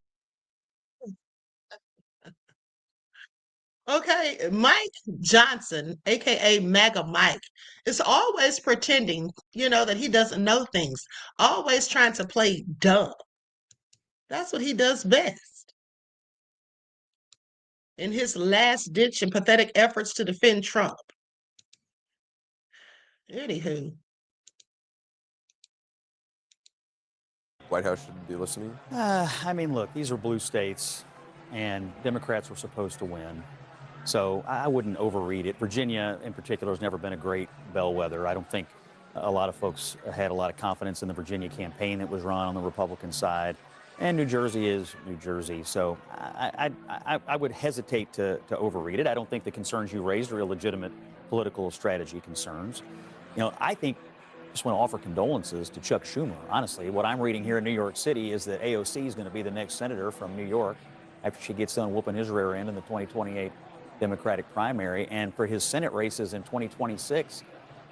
Okay, Mike Johnson, aka MAGA Mike, is always pretending, that he doesn't know things, always trying to play dumb. That's what he does best. In his last-ditch and pathetic efforts to defend Trump. Anywho. White House should be listening? I mean, look, these are blue states, and Democrats were supposed to win. So I wouldn't overread it. Virginia, in particular, has never been a great bellwether. I don't think a lot of folks had a lot of confidence in the Virginia campaign that was run on the Republican side. And New Jersey is New Jersey. So I would hesitate to overread it. I don't think the concerns you raised are illegitimate political strategy concerns. I think Just want to offer condolences to Chuck Schumer. Honestly, what I'm reading here in New York City is that AOC is going to be the next senator from New York after she gets done whooping his rear end in the 2028 Democratic primary. And for his Senate races in 2026,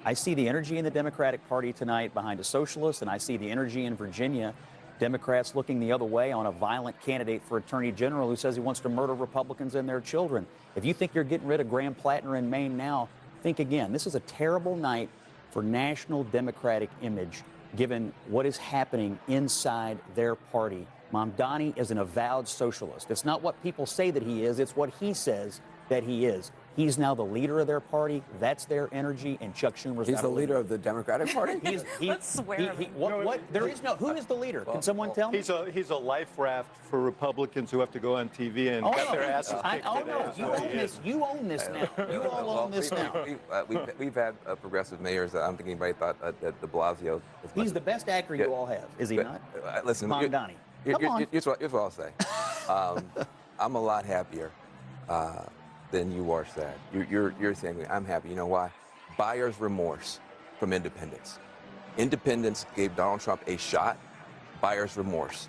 I see the energy in the Democratic Party tonight behind a socialist, and I see the energy in Virginia, Democrats looking the other way on a violent candidate for Attorney General who says he wants to murder Republicans and their children. If you think you're getting rid of Graham Plattner in Maine now, think again. This is a terrible night for national Democratic image, given what is happening inside their party. Mamdani is an avowed socialist. It's not what people say that he is, it's what he says that he is. He's now the leader of their party. That's their energy, and Chuck Schumer's He's the leader of the Democratic Party? Let's swear. There is no. Who is the leader? Can someone tell me? He's a life raft for Republicans who have to go on TV and get their asses kicked today. You own this now. You all own this now. We've had progressive mayors. I don't think anybody thought that de Blasio. He's the best actor you all have, is he not? Listen, Mamdani. Here's what I'll say. I'm a lot happier than you are sad. You're saying I'm happy. You know why? Buyer's remorse from independents. Independents gave Donald Trump a shot. Buyer's remorse.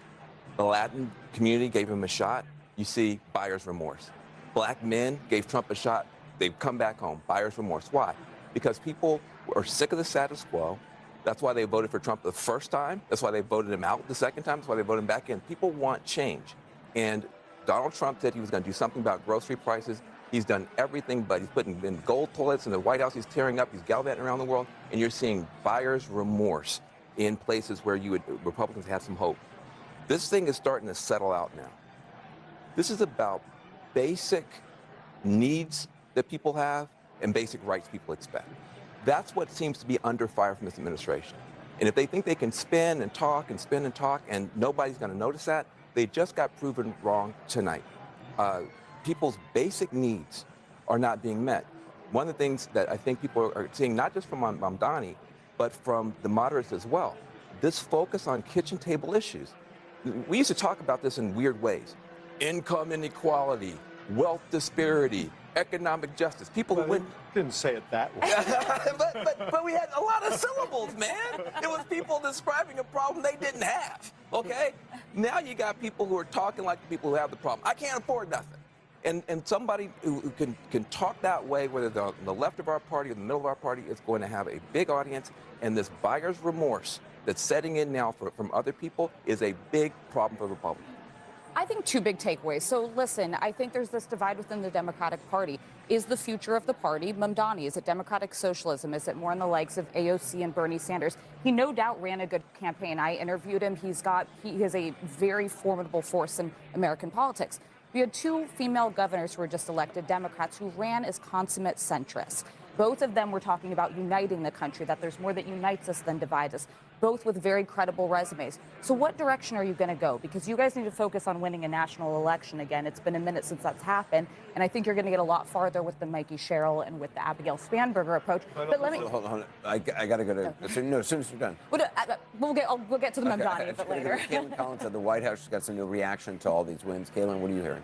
The Latin community gave him a shot. You see buyer's remorse. Black men gave Trump a shot. They've come back home. Buyer's remorse. Why? Because people are sick of the status quo. That's why they voted for Trump the first time. That's why they voted him out the second time. That's why they voted him back in. People want change. And Donald Trump said he was going to do something about grocery prices. He's done everything, but he's putting in gold toilets in the White House. He's tearing up. He's gallivanting around the world. And you're seeing buyer's remorse in places where Republicans had some hope. This thing is starting to settle out now. This is about basic needs that people have and basic rights people expect. That's what seems to be under fire from this administration. And if they think they can spin and talk and spin and talk and nobody's going to notice that, they just got proven wrong tonight. People's basic needs are not being met. One of the things that I think people are seeing, not just from Mamdani, but from the moderates as well, this focus on kitchen table issues. We used to talk about this in weird ways. Income inequality, wealth disparity, economic justice. People who went didn't say it that way. but we had a lot of syllables, man. It was people describing a problem they didn't have. Okay? Now you got people who are talking like the people who have the problem. I can't afford nothing. And somebody who can talk that way, whether they're on the left of our party or the middle of our party, is going to have a big audience. And this buyer's remorse that's setting in now from other people is a big problem for Republicans. I think two big takeaways. So listen, I think there's this divide within the Democratic Party. Is the future of the party Mamdani? Is it democratic socialism? Is it more in the likes of AOC and Bernie Sanders? He no doubt ran a good campaign. I interviewed him. He is a very formidable force in American politics. We had two female governors who were just elected, Democrats, who ran as consummate centrists. Both of them were talking about uniting the country, that there's more that unites us than divides us, both with very credible resumes. So what direction are you going to go? Because you guys need to focus on winning a national election again. It's been a minute since that's happened, and I think you're going to get a lot farther with the Mikey Sherrill and with the Abigail Spanberger approach. But let me... Hold on. I got to go to... As soon as you're done. We'll get to the Mamdani, but later. Caitlin Collins at the White House has got some new reaction to all these wins. Caitlin, what are you hearing?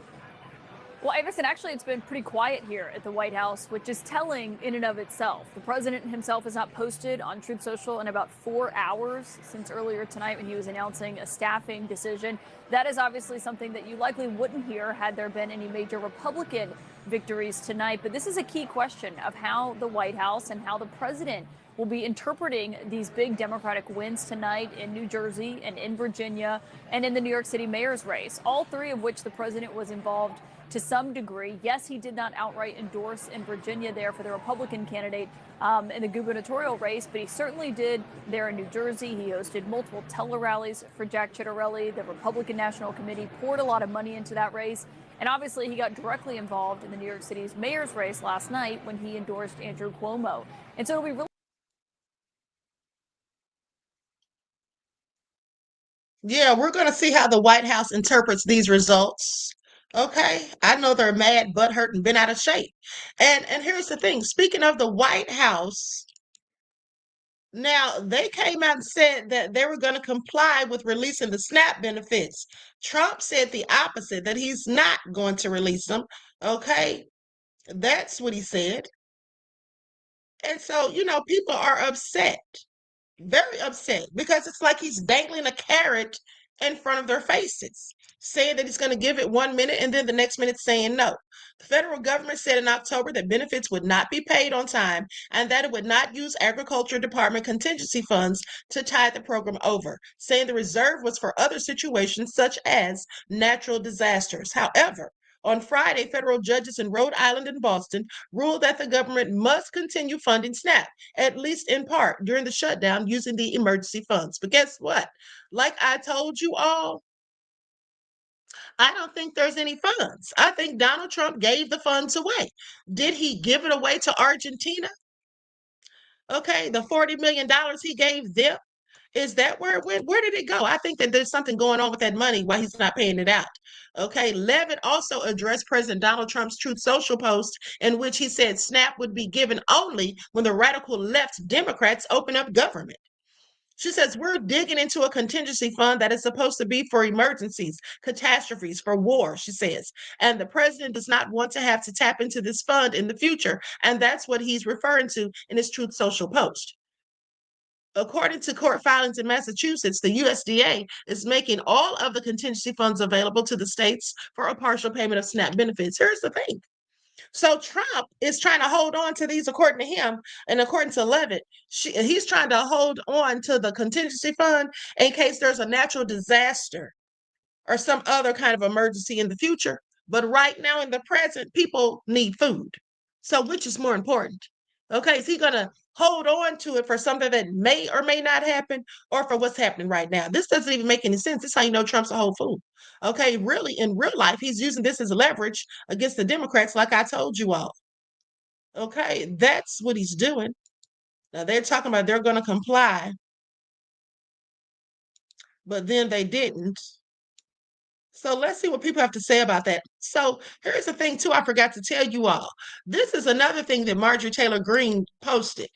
Well, Iverson, actually, it's been pretty quiet here at the White House, which is telling in and of itself. The president himself has not posted on Truth Social in about 4 hours since earlier tonight when he was announcing a staffing decision. That is obviously something that you likely wouldn't hear had there been any major Republican victories tonight. But this is a key question of how the White House and how the president will be interpreting these big Democratic wins tonight in New Jersey and in Virginia and in the New York City mayor's race, all three of which the president was involved to some degree. Yes, he did not outright endorse in Virginia there for the Republican candidate in the gubernatorial race, but he certainly did there in New Jersey. He hosted multiple tele-rallies for Jack Ciattarelli. The Republican National Committee poured a lot of money into that race. And obviously, he got directly involved in the New York City's mayor's race last night when he endorsed Andrew Cuomo. And so it'll be really... Yeah, we're going to see how the White House interprets these results. Okay, I know they're mad, butthurt, and been out of shape. And here's the thing. Speaking of the White House, now they came out and said that they were going to comply with releasing the SNAP benefits. Trump said the opposite, that he's not going to release them. Okay, that's what he said. And so, people are upset. Very upset because it's like he's dangling a carrot in front of their faces, saying that he's going to give it 1 minute and then the next minute saying no. The federal government said in October that benefits would not be paid on time and that it would not use Agriculture Department contingency funds to tide the program over, saying the reserve was for other situations such as natural disasters. However, on Friday, federal judges in Rhode Island and Boston ruled that the government must continue funding SNAP, at least in part, during the shutdown using the emergency funds. But guess what? Like I told you all, I don't think there's any funds. I think Donald Trump gave the funds away. Did he give it away to Argentina? Okay, the $40 million he gave them. Is that where it went? Where did it go? I think that there's something going on with that money while he's not paying it out. Okay, Levitt also addressed President Donald Trump's Truth Social post in which he said SNAP would be given only when the radical left Democrats open up government. She says, we're digging into a contingency fund that is supposed to be for emergencies, catastrophes, for war, she says. And the president does not want to have to tap into this fund in the future. And that's what he's referring to in his Truth Social post. According to court filings in Massachusetts, the USDA is making all of the contingency funds available to the states for a partial payment of SNAP benefits. Here's the thing. So Trump is trying to hold on to these, according to him, and according to Levitt, he's trying to hold on to the contingency fund in case there's a natural disaster or some other kind of emergency in the future. But right now in the present, people need food. So which is more important? Okay, is he going to hold on to it for something that may or may not happen or for what's happening right now? This doesn't even make any sense. This is how you know Trump's a whole fool. Okay, really, in real life, he's using this as leverage against the Democrats, like I told you all. Okay, that's what he's doing. Now, they're talking about they're going to comply, but then they didn't. So let's see what people have to say about that. So here's the thing, too, I forgot to tell you all. This is another thing that Marjorie Taylor Greene posted.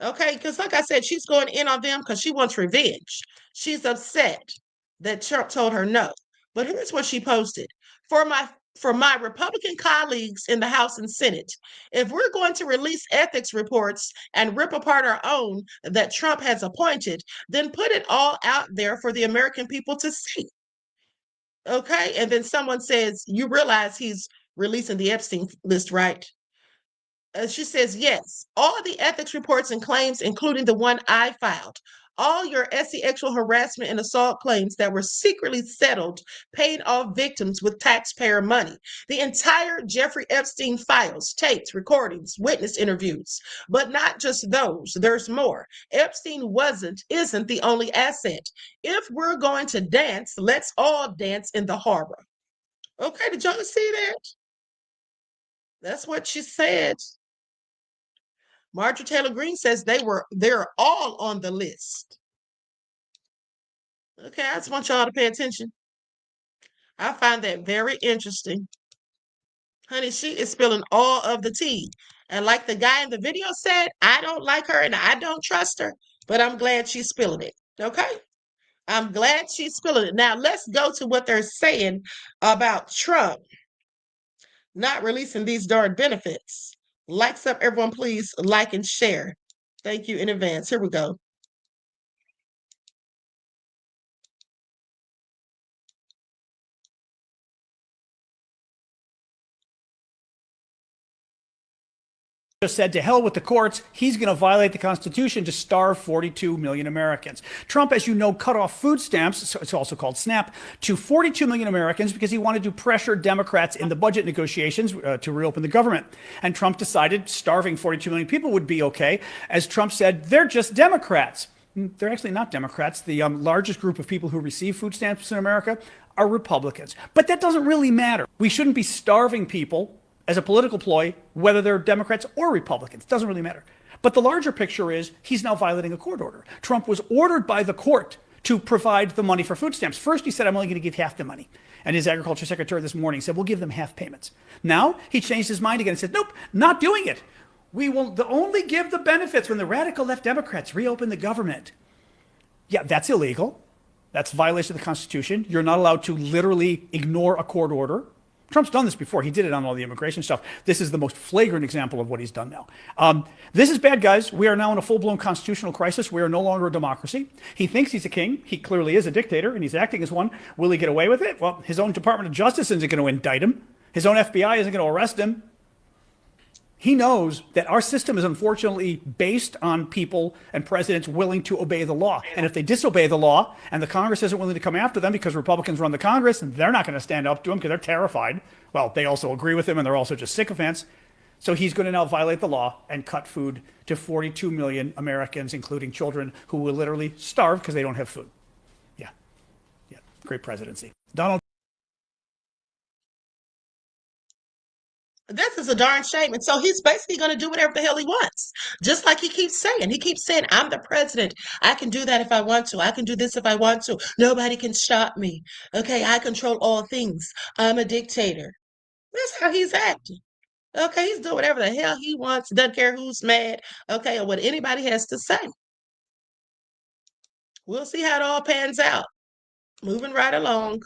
Okay, because like I said, she's going in on them because she wants revenge. She's upset that Trump told her no. But here's what she posted. For my Republican colleagues in the House and Senate, if we're going to release ethics reports and rip apart our own that Trump has appointed, then put it all out there for the American people to see. Okay, and then someone says, you realize he's releasing the Epstein list, right? She says, yes, all the ethics reports and claims, including the one I filed, all your sexual harassment and assault claims that were secretly settled, paid off victims with taxpayer money, the entire Jeffrey Epstein files, tapes, recordings, witness interviews, but not just those. There's more. Epstein isn't the only asset. If we're going to dance, let's all dance in the harbor. Okay, did y'all see that? That's what she said. Marjorie Taylor Greene says they're all on the list. Okay, I just want y'all to pay attention. I find that very interesting. Honey, she is spilling all of the tea. And like the guy in the video said, I don't like her and I don't trust her, but I'm glad she's spilling it. Okay? I'm glad she's spilling it. Now let's go to what they're saying about Trump not releasing these darn benefits. Likes up, everyone, please like and share. Thank you in advance. Here we go. Just said to hell with the courts, he's going to violate the Constitution to starve 42 million Americans. Trump, as you know, cut off food stamps, so it's also called SNAP, to 42 million Americans because he wanted to pressure Democrats in the budget negotiations to reopen the government. And Trump decided starving 42 million people would be okay. As Trump said, they're just Democrats. They're actually not Democrats. The largest group of people who receive food stamps in America are Republicans. But that doesn't really matter. We shouldn't be starving people as a political ploy, whether they're Democrats or Republicans. Doesn't really matter. But the larger picture is he's now violating a court order. Trump was ordered by the court to provide the money for food stamps. First, he said, I'm only going to give half the money. And his agriculture secretary this morning said, we'll give them half payments. Now, he changed his mind again and said, nope, not doing it. We will only give the benefits when the radical left Democrats reopen the government. Yeah, that's illegal. That's a violation of the Constitution. You're not allowed to literally ignore a court order. Trump's done this before. He did it on all the immigration stuff. This is the most flagrant example of what he's done now. This is bad, guys. We are now in a full-blown constitutional crisis. We are no longer a democracy. He thinks he's a king. He clearly is a dictator, and he's acting as one. Will he get away with it? Well, his own Department of Justice isn't going to indict him. His own FBI isn't going to arrest him. He knows that our system is unfortunately based on people and presidents willing to obey the law. And if they disobey the law and the Congress isn't willing to come after them because Republicans run the Congress and they're not going to stand up to him because they're terrified. Well, they also agree with him and they're also just sycophants. So he's going to now violate the law and cut food to 42 million Americans, including children who will literally starve because they don't have food. Yeah. Great presidency. Donald. This is a darn shame. And so he's basically going to do whatever the hell he wants. Just like he keeps saying. He keeps saying, I'm the president. I can do that if I want to. I can do this if I want to. Nobody can stop me. Okay, I control all things. I'm a dictator. That's how he's acting. Okay, he's doing whatever the hell he wants. Doesn't care who's mad. Okay, or what anybody has to say. We'll see how it all pans out. Moving right along.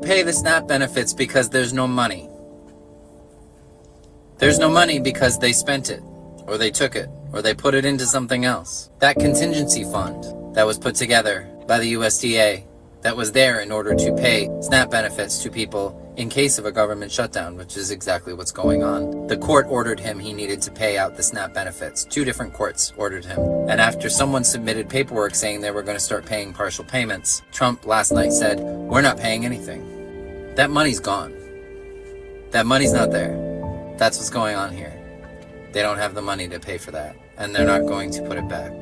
Pay the SNAP benefits because there's no money. There's no money because they spent it, or they took it, or they put it into something else. That contingency fund that was put together by the USDA, that was there in order to pay SNAP benefits to people in case of a government shutdown, which is exactly what's going on. The court ordered him he needed to pay out the SNAP benefits. 2 different courts ordered him. And after someone submitted paperwork saying they were going to start paying partial payments, Trump last night said, we're not paying anything. That money's gone. That money's not there. That's what's going on here. They don't have the money to pay for that, and they're not going to put it back.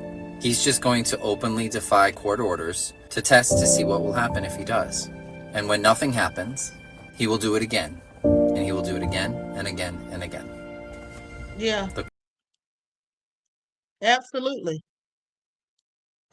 He's just going to openly defy court orders to test to see what will happen if he does. And when nothing happens, he will do it again. And he will do it again and again and again. Yeah. Absolutely.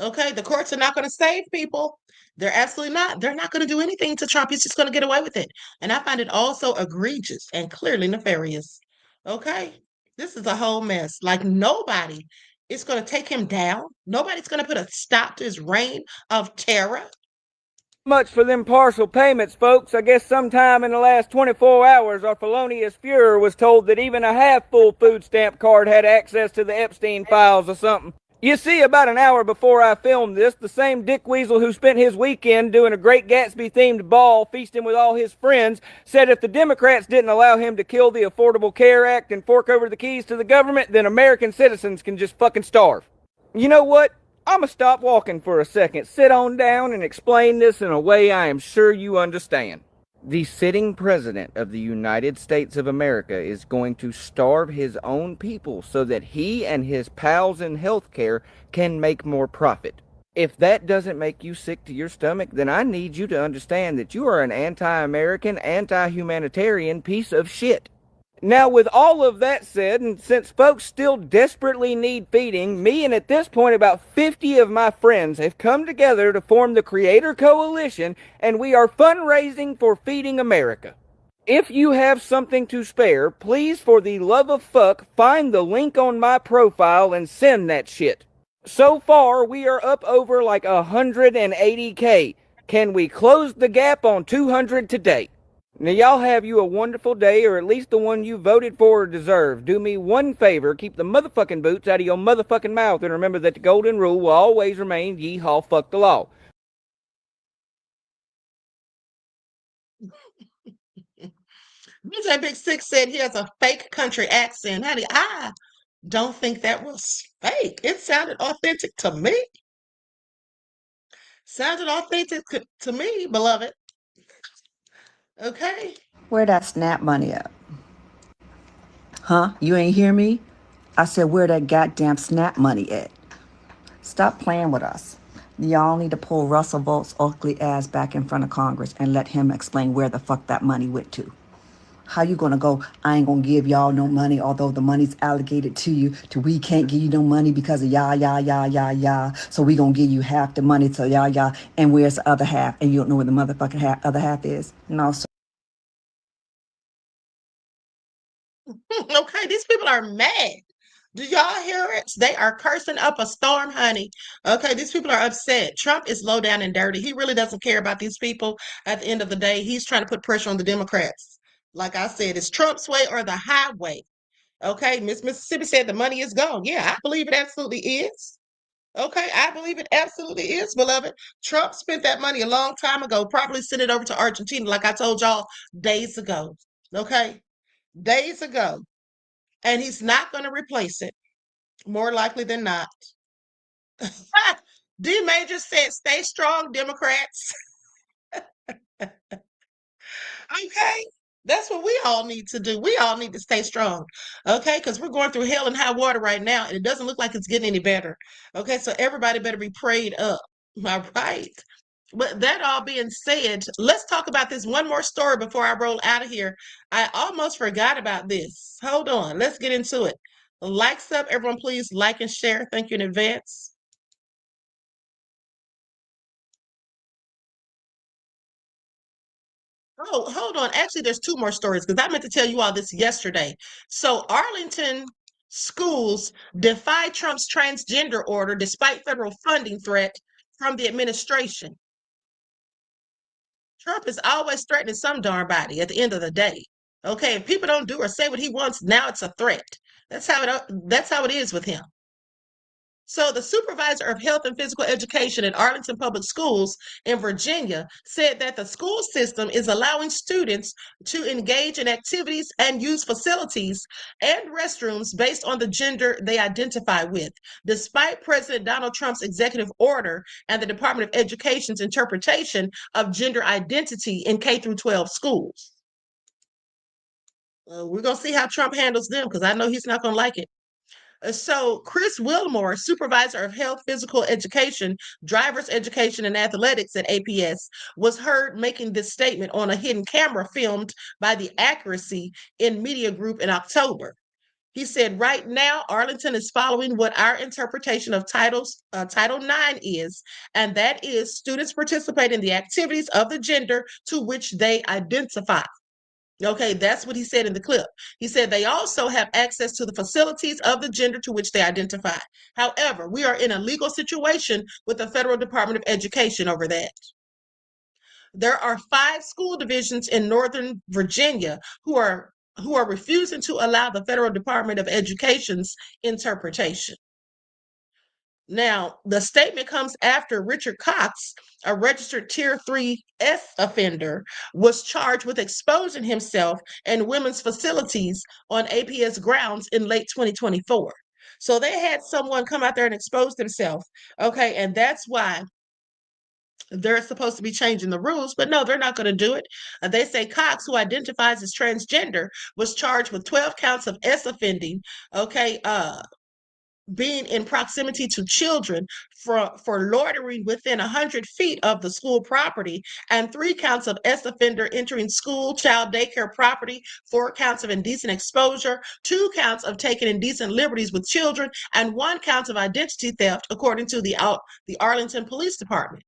Okay, the courts are not going to save people. They're absolutely not. They're not going to do anything to Trump. He's just going to get away with it. And I find it also egregious and clearly nefarious. Okay, this is a whole mess. Like nobody is going to take him down. Nobody's going to put a stop to his reign of terror. Much for them partial payments, folks. I guess sometime in the last 24 hours, our felonious Fuhrer was told that even a half-full food stamp card had access to the Epstein files or something. You see, about an hour before I filmed this, the same Dick Weasel who spent his weekend doing a Great Gatsby-themed ball feasting with all his friends said if the Democrats didn't allow him to kill the Affordable Care Act and fork over the keys to the government, then American citizens can just fucking starve. You know what? I'm gonna stop walking for a second, sit on down, and explain this in a way I am sure you understand. The sitting president of the United States of America is going to starve his own people so that he and his pals in healthcare can make more profit. If that doesn't make you sick to your stomach, then I need you to understand that you are an anti-American, anti-humanitarian piece of shit. Now, with all of that said, and since folks still desperately need feeding, me and at this point about 50 of my friends have come together to form the Creator Coalition, and we are fundraising for Feeding America. If you have something to spare, please, for the love of fuck, find the link on my profile and send that shit. So far, we are up over like 180K. Can we close the gap on 200 today? Now, y'all have you a wonderful day, or at least the one you voted for or deserve. Do me one favor, keep the motherfucking boots out of your motherfucking mouth, and remember that the golden rule will always remain, yeehaw, fuck the law. DJ Big Six said he has a fake country accent. Honey, I don't think that was fake. It sounded authentic to me. Sounded authentic to me, beloved. Okay. Where that SNAP money at? Huh? You ain't hear me? I said, where that goddamn SNAP money at? Stop playing with us. Y'all need to pull Russell Volt's ugly ass back in front of Congress and let him explain where the fuck that money went to. How you gonna go, I ain't gonna give y'all no money, although the money's allocated to you, to we can't give you no money because of yah. So we gonna give you half the money to yah. And where's the other half? And you don't know where the motherfucking other half is? No, so. Okay, these people are mad. Do y'all hear it? They are cursing up a storm, honey. Okay, these people are upset. Trump is low down and dirty. He really doesn't care about these people. At the end of the day, he's trying to put pressure on the Democrats. Like I said, it's Trump's way or the highway. Okay, Miss Mississippi said the money is gone. Yeah, I believe it absolutely is. Okay, I believe it absolutely is, beloved. Trump spent that money a long time ago, probably sent it over to Argentina, like I told y'all days ago. Okay, days ago. And he's not going to replace it, more likely than not. D Major said, stay strong, Democrats. Okay. That's what we all need to do. We all need to stay strong. Okay. Because we're going through hell and high water right now, and it doesn't look like it's getting any better. Okay. So everybody better be prayed up. All right. But that all being said, let's talk about this one more story before I roll out of here. I almost forgot about this. Hold on. Let's get into it. Likes up. Everyone, please like and share. Thank you in advance. Oh, hold on. Actually, there's two more stories because I meant to tell you all this yesterday. So, Arlington schools defy Trump's transgender order despite federal funding threat from the administration. Trump is always threatening some darn body at the end of the day. Okay, if people don't do or say what he wants, now it's a threat. That's how it is with him. So the supervisor of health and physical education at Arlington Public Schools in Virginia said that the school system is allowing students to engage in activities and use facilities and restrooms based on the gender they identify with, despite President Donald Trump's executive order and the Department of Education's interpretation of gender identity in K through 12 schools. We're going to see how Trump handles them because I know he's not going to like it. So Chris Wilmore, supervisor of health, physical education, driver's education, and athletics at APS, was heard making this statement on a hidden camera filmed by the Accuracy in Media Group in October. He said, right now, Arlington is following what our interpretation of Title IX is, and that is students participate in the activities of the gender to which they identify. Okay, that's what he said in the clip. He said they also have access to the facilities of the gender to which they identify. However, we are in a legal situation with the Federal Department of Education over that. There are 5 school divisions in Northern Virginia who are refusing to allow the Federal Department of Education's interpretation. Now, the statement comes after Richard Cox, a registered Tier 3S offender, was charged with exposing himself in women's facilities on APS grounds in late 2024. So they had someone come out there and expose themselves. Okay, and that's why they're supposed to be changing the rules, but no, they're not going to do it. They say Cox, who identifies as transgender, was charged with 12 counts of S offending, okay, being in proximity to children for loitering within 100 feet of the school property, and 3 counts of S offender entering school child daycare property, 4 counts of indecent exposure, 2 counts of taking indecent liberties with children, and 1 count of identity theft, according to the Arlington Police Department.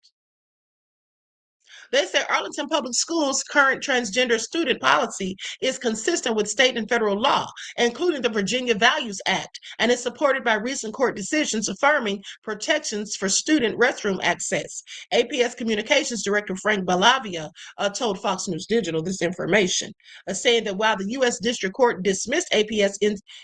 They say Arlington Public Schools' current transgender student policy is consistent with state and federal law, including the Virginia Values Act, and is supported by recent court decisions affirming protections for student restroom access. APS Communications Director Frank Bellavia told Fox News Digital this information, saying that while the U.S. District Court dismissed APS'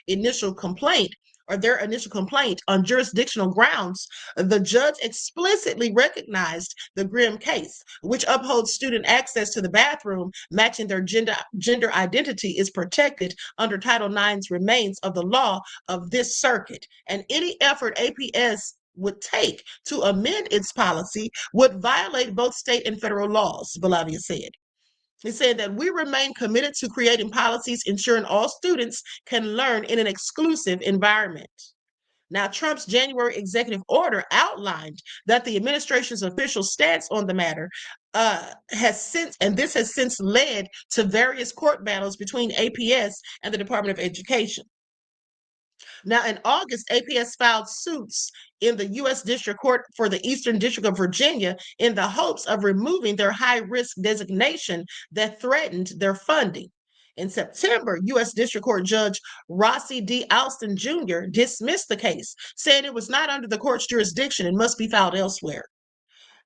initial complaint, on jurisdictional grounds, the judge explicitly recognized the Grimm case, which upholds student access to the bathroom matching their gender identity is protected under Title IX's remains of the law of this circuit. And any effort APS would take to amend its policy would violate both state and federal laws, Bellavia said. He said that we remain committed to creating policies ensuring all students can learn in an exclusive environment. Now, Trump's January executive order outlined that the administration's official stance on the matter has since led to various court battles between APS and the Department of Education. Now, in August, APS filed suits in the U.S. District Court for the Eastern District of Virginia in the hopes of removing their high-risk designation that threatened their funding. In September, U.S. District Court Judge Rossi D. Alston Jr. dismissed the case, saying it was not under the court's jurisdiction and must be filed elsewhere.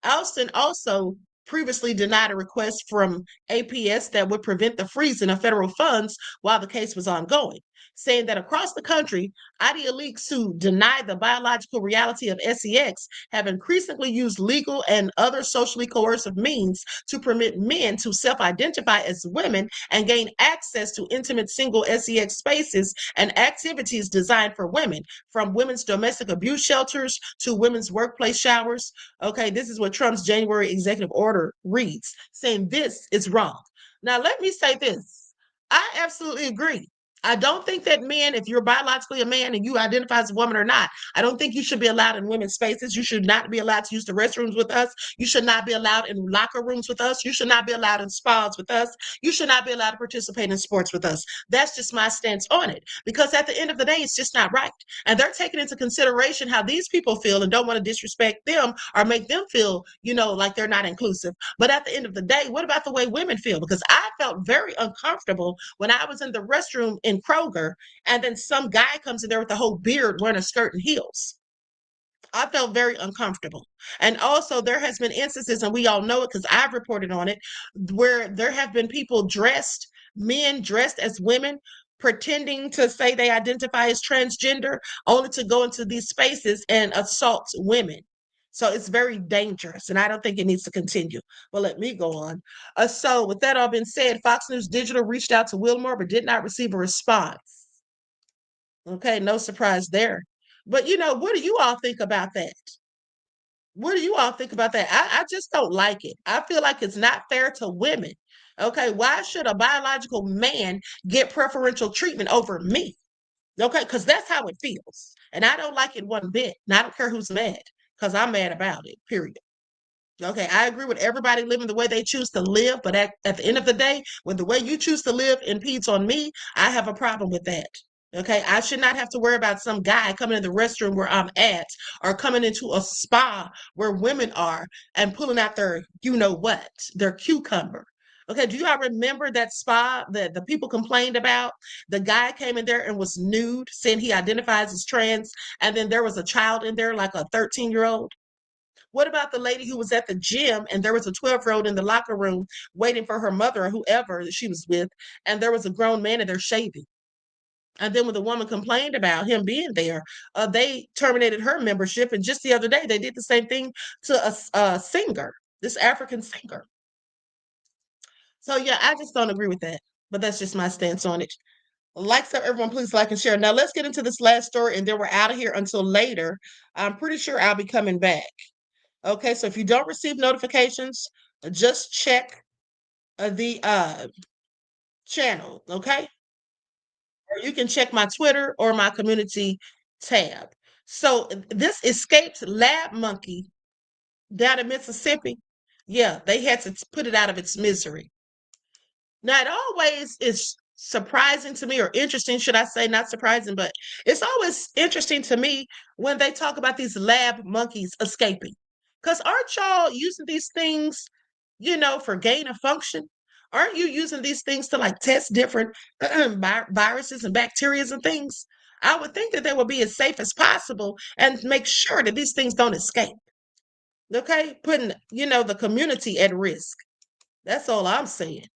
Alston also previously denied a request from APS that would prevent the freezing of federal funds while the case was ongoing, saying that across the country, IDEA leaks who deny the biological reality of sex have increasingly used legal and other socially coercive means to permit men to self-identify as women and gain access to intimate single sex spaces and activities designed for women, from women's domestic abuse shelters to women's workplace showers. Okay, this is what Trump's January executive order reads, saying this is wrong. Now, let me say this. I absolutely agree. I don't think that men, if you're biologically a man and you identify as a woman or not, I don't think you should be allowed in women's spaces. You should not be allowed to use the restrooms with us. You should not be allowed in locker rooms with us. You should not be allowed in spas with us. You should not be allowed to participate in sports with us. That's just my stance on it. Because at the end of the day, it's just not right. And they're taking into consideration how these people feel and don't want to disrespect them or make them feel, like they're not inclusive. But at the end of the day, what about the way women feel? Because I felt very uncomfortable when I was in the restroom in Kroger, and then some guy comes in there with a whole beard wearing a skirt and heels. I felt very uncomfortable. And also there has been instances, and we all know it because I've reported on it, where there have been men dressed as women, pretending to say they identify as transgender, only to go into these spaces and assault women. So it's very dangerous, and I don't think it needs to continue. But let me go on. So with that all being said, Fox News Digital reached out to Wilmore but did not receive a response. Okay, no surprise there. But what do you all think about that? What do you all think about that? I just don't like it. I feel like it's not fair to women. Okay, why should a biological man get preferential treatment over me? Okay, because that's how it feels. And I don't like it one bit. And I don't care who's mad, because I'm mad about it, period. Okay, I agree with everybody living the way they choose to live, but at the end of the day, when the way you choose to live impedes on me, I have a problem with that. Okay, I should not have to worry about some guy coming in the restroom where I'm at, or coming into a spa where women are and pulling out their, their cucumber. Okay, do y'all remember that spa that the people complained about? The guy came in there and was nude, saying he identifies as trans, and then there was a child in there, like a 13-year-old. What about the lady who was at the gym and there was a 12-year-old in the locker room waiting for her mother or whoever she was with, and there was a grown man in there shaving? And then when the woman complained about him being there, they terminated her membership. And just the other day, they did the same thing to a singer, this African singer. So yeah, I just don't agree with that. But that's just my stance on it. So everyone, please like and share. Now let's get into this last story, and then we're out of here until later. I'm pretty sure I'll be coming back. Okay, so if you don't receive notifications, just check the channel, okay? Or you can check my Twitter or my community tab. So this escaped lab monkey down in Mississippi, yeah, they had to put it out of its misery. Now, it always is surprising to me, or interesting, should I say, not surprising, but it's always interesting to me when they talk about these lab monkeys escaping. Because aren't y'all using these things, for gain of function? Aren't you using these things to test different viruses and bacteria and things? I would think that they would be as safe as possible and make sure that these things don't escape. Okay, putting, the community at risk. That's all I'm saying.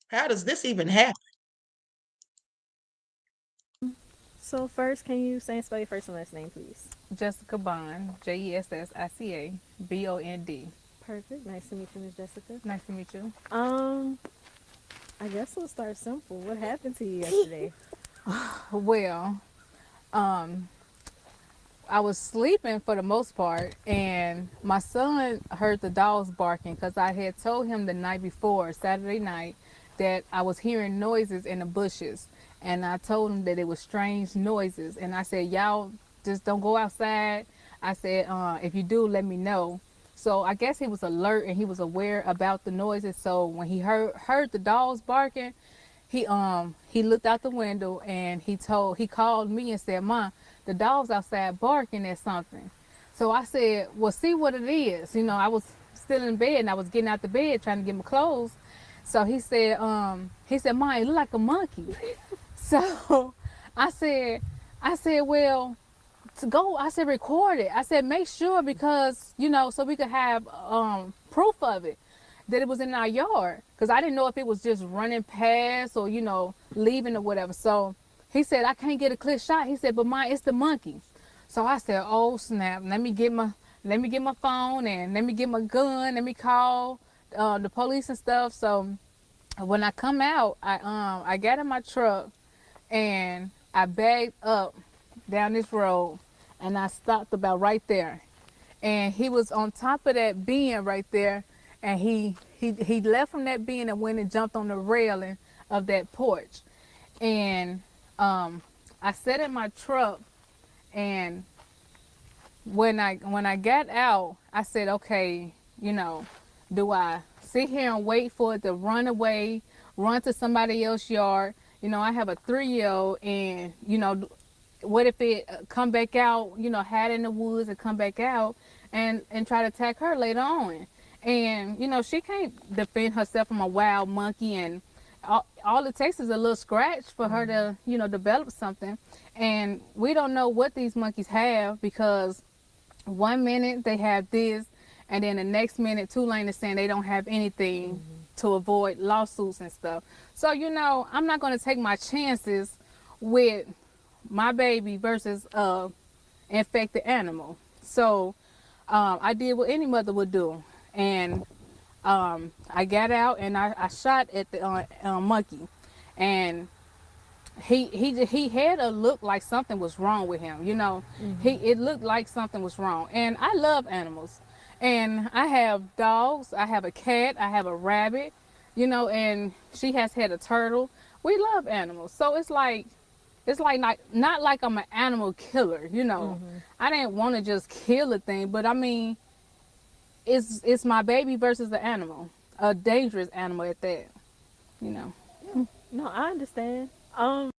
How does this even happen? So first, can you say and spell your first and last name, please? Jessica Bond, Jessica Bond. Perfect. Nice to meet you, Ms. Jessica. Nice to meet you. I guess we'll start simple. What happened to you yesterday? Well, I was sleeping for the most part, and my son heard the dogs barking because I had told him the night before, Saturday night, that I was hearing noises in the bushes. And I told him that it was strange noises. And I said, y'all just don't go outside. I said, if you do, let me know. So I guess he was alert and he was aware about the noises. So when he heard the dogs barking, he looked out the window and he called me and said, "Mom, the dog's outside barking at something." So I said, "Well, see what it is." I was still in bed and I was getting out the bed trying to get my clothes. So he said, "Ma, it look like a monkey." So I said, well, to go, I said, record it. I said, make sure, because, you know, so we could have proof of it, that it was in our yard. Because I didn't know if it was just running past or, you know, leaving or whatever. So he said, I can't get a clear shot. He said, but Ma, it's the monkey. So I said, oh snap, let me get my phone and let me get my gun, let me call the police and stuff. So when I come out, I got in my truck and I backed up down this road and I stopped about right there. And he was on top of that bin right there, and he left from that bin and went and jumped on the railing of that porch. And I sat in my truck, and when I got out, I said, okay, you know, do I sit here and wait for it to run away, run to somebody else's yard? You know, I have a 3-year-old, and, you know, what if it come back out, you know, hide in the woods and come back out and try to attack her later on? And, you know, she can't defend herself from a wild monkey, and all it takes is a little scratch for her to, you know, develop something. And we don't know what these monkeys have, because one minute they have this, and then the next minute Tulane is saying they don't have anything to avoid lawsuits and stuff. So, you know, I'm not going to take my chances with my baby versus infected animal. So I did what any mother would do, and I got out and I shot at the monkey, and he had a look like something was wrong with him. You know, it looked like something was wrong. And I love animals, and I have dogs, I have a cat, I have a rabbit, you know, and she has had a turtle. We love animals, so it's like not like I'm an animal killer, you know. I didn't want to just kill a thing, but I mean, it's my baby versus the animal, a dangerous animal at that, you know. No, I understand. Okay,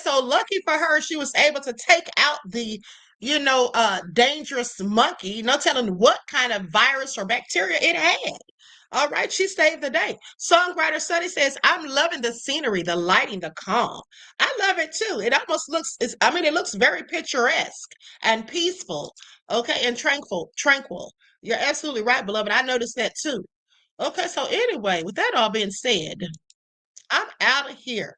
so lucky for her, she was able to take out the, you know, dangerous monkey. No telling what kind of virus or bacteria it had. All right, she saved the day. Songwriter Sunny says, I'm loving the scenery, the lighting, the calm. I love it too. It almost looks, it looks very picturesque and peaceful, okay, and tranquil. You're absolutely right, beloved. I noticed that too. Okay, so anyway, with that all being said, I'm out of here.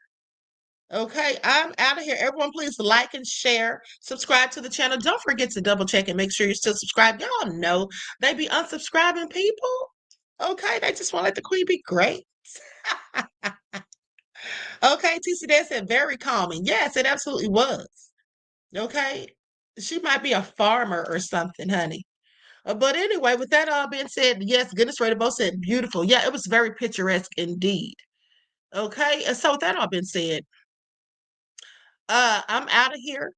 Okay, I'm out of here. Everyone, please like and share. Subscribe to the channel. Don't forget to double check and make sure you're still subscribed. Y'all know they be unsubscribing people. Okay, they just want to let the queen be great. Okay, TC Dan said very calming. Yes, it absolutely was. Okay, she might be a farmer or something, honey. But anyway, with that all being said, yes, Goodness Raider both said beautiful. Yeah, it was very picturesque indeed. Okay, and so with that all being said, I'm out of here.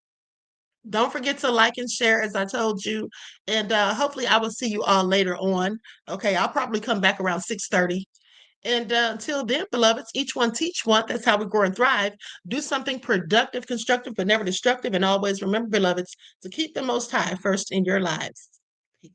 Don't forget to like and share, as I told you. And hopefully I will see you all later on. Okay, I'll probably come back around 6:30. And until then, beloveds, each one teach one. That's how we grow and thrive. Do something productive, constructive, but never destructive. And always remember, beloveds, to keep the Most High first in your lives. Peace.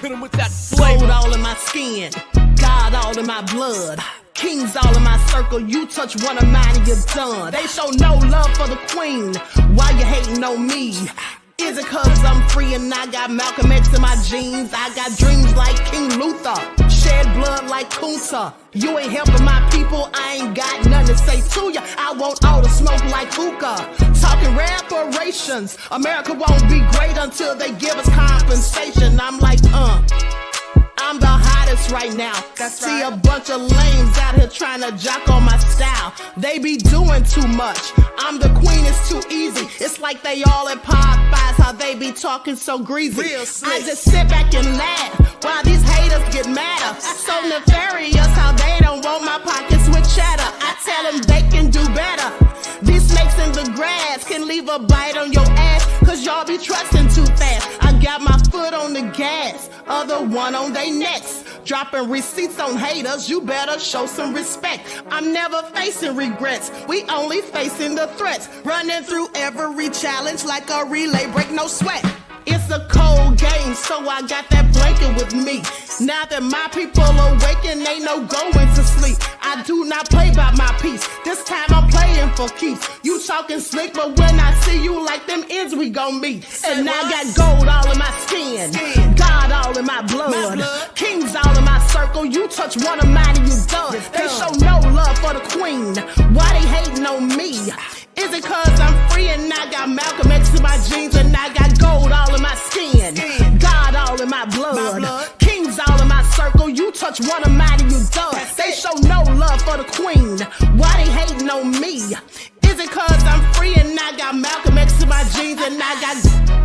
Hit him with that flavor. All in my skin, God all in my blood. Kings all in my circle, you touch one of mine and you're done. They show no love for the queen, why you hating on me? Is it cause I'm free and I got Malcolm X in my jeans? I got dreams like King Luther, shed blood like Kunta. You ain't helping my people, I ain't got nothing to say to ya. I want all the smoke like hookah. Talking reparations, America won't be great until they give us compensation. I'm like, I'm the hottest right now. See a bunch of lames out here trying to jock on my style. They be doing too much. I'm the queen, it's too easy. It's like they all at Popeyes, how they be talking so greasy. I just sit back and laugh while these haters get madder. So nefarious how they don't want my pockets with cheddar. I tell them they can do better. These snakes in the grass can leave a bite on your ass, cause y'all be trusting too fast. I got my foot on the gas, other one on they necks. Dropping receipts on haters, you better show some respect. I'm never facing regrets, we only facing the threats. Running through every challenge like a relay, break no sweat. It's a cold game, so I got that blanket with me. Now that my people awaken, ain't no going to sleep. I do not play by my piece, this time I'm playing for keeps. You talking slick, but when I see you like them ends, we gon' meet. And I got gold all in my skin, God all in my blood, kings all in my circle. You touch one of mine and you done. They show no love for the queen, why they hating on me? Is it cause I'm free and I got Malcolm X in my jeans and I got gold all in my skin, God all in my blood, kings all in my circle. You touch one of mine and you done. They show no love for the queen, why they hating on me? Is it cause I'm free and I got Malcolm X in my jeans and I got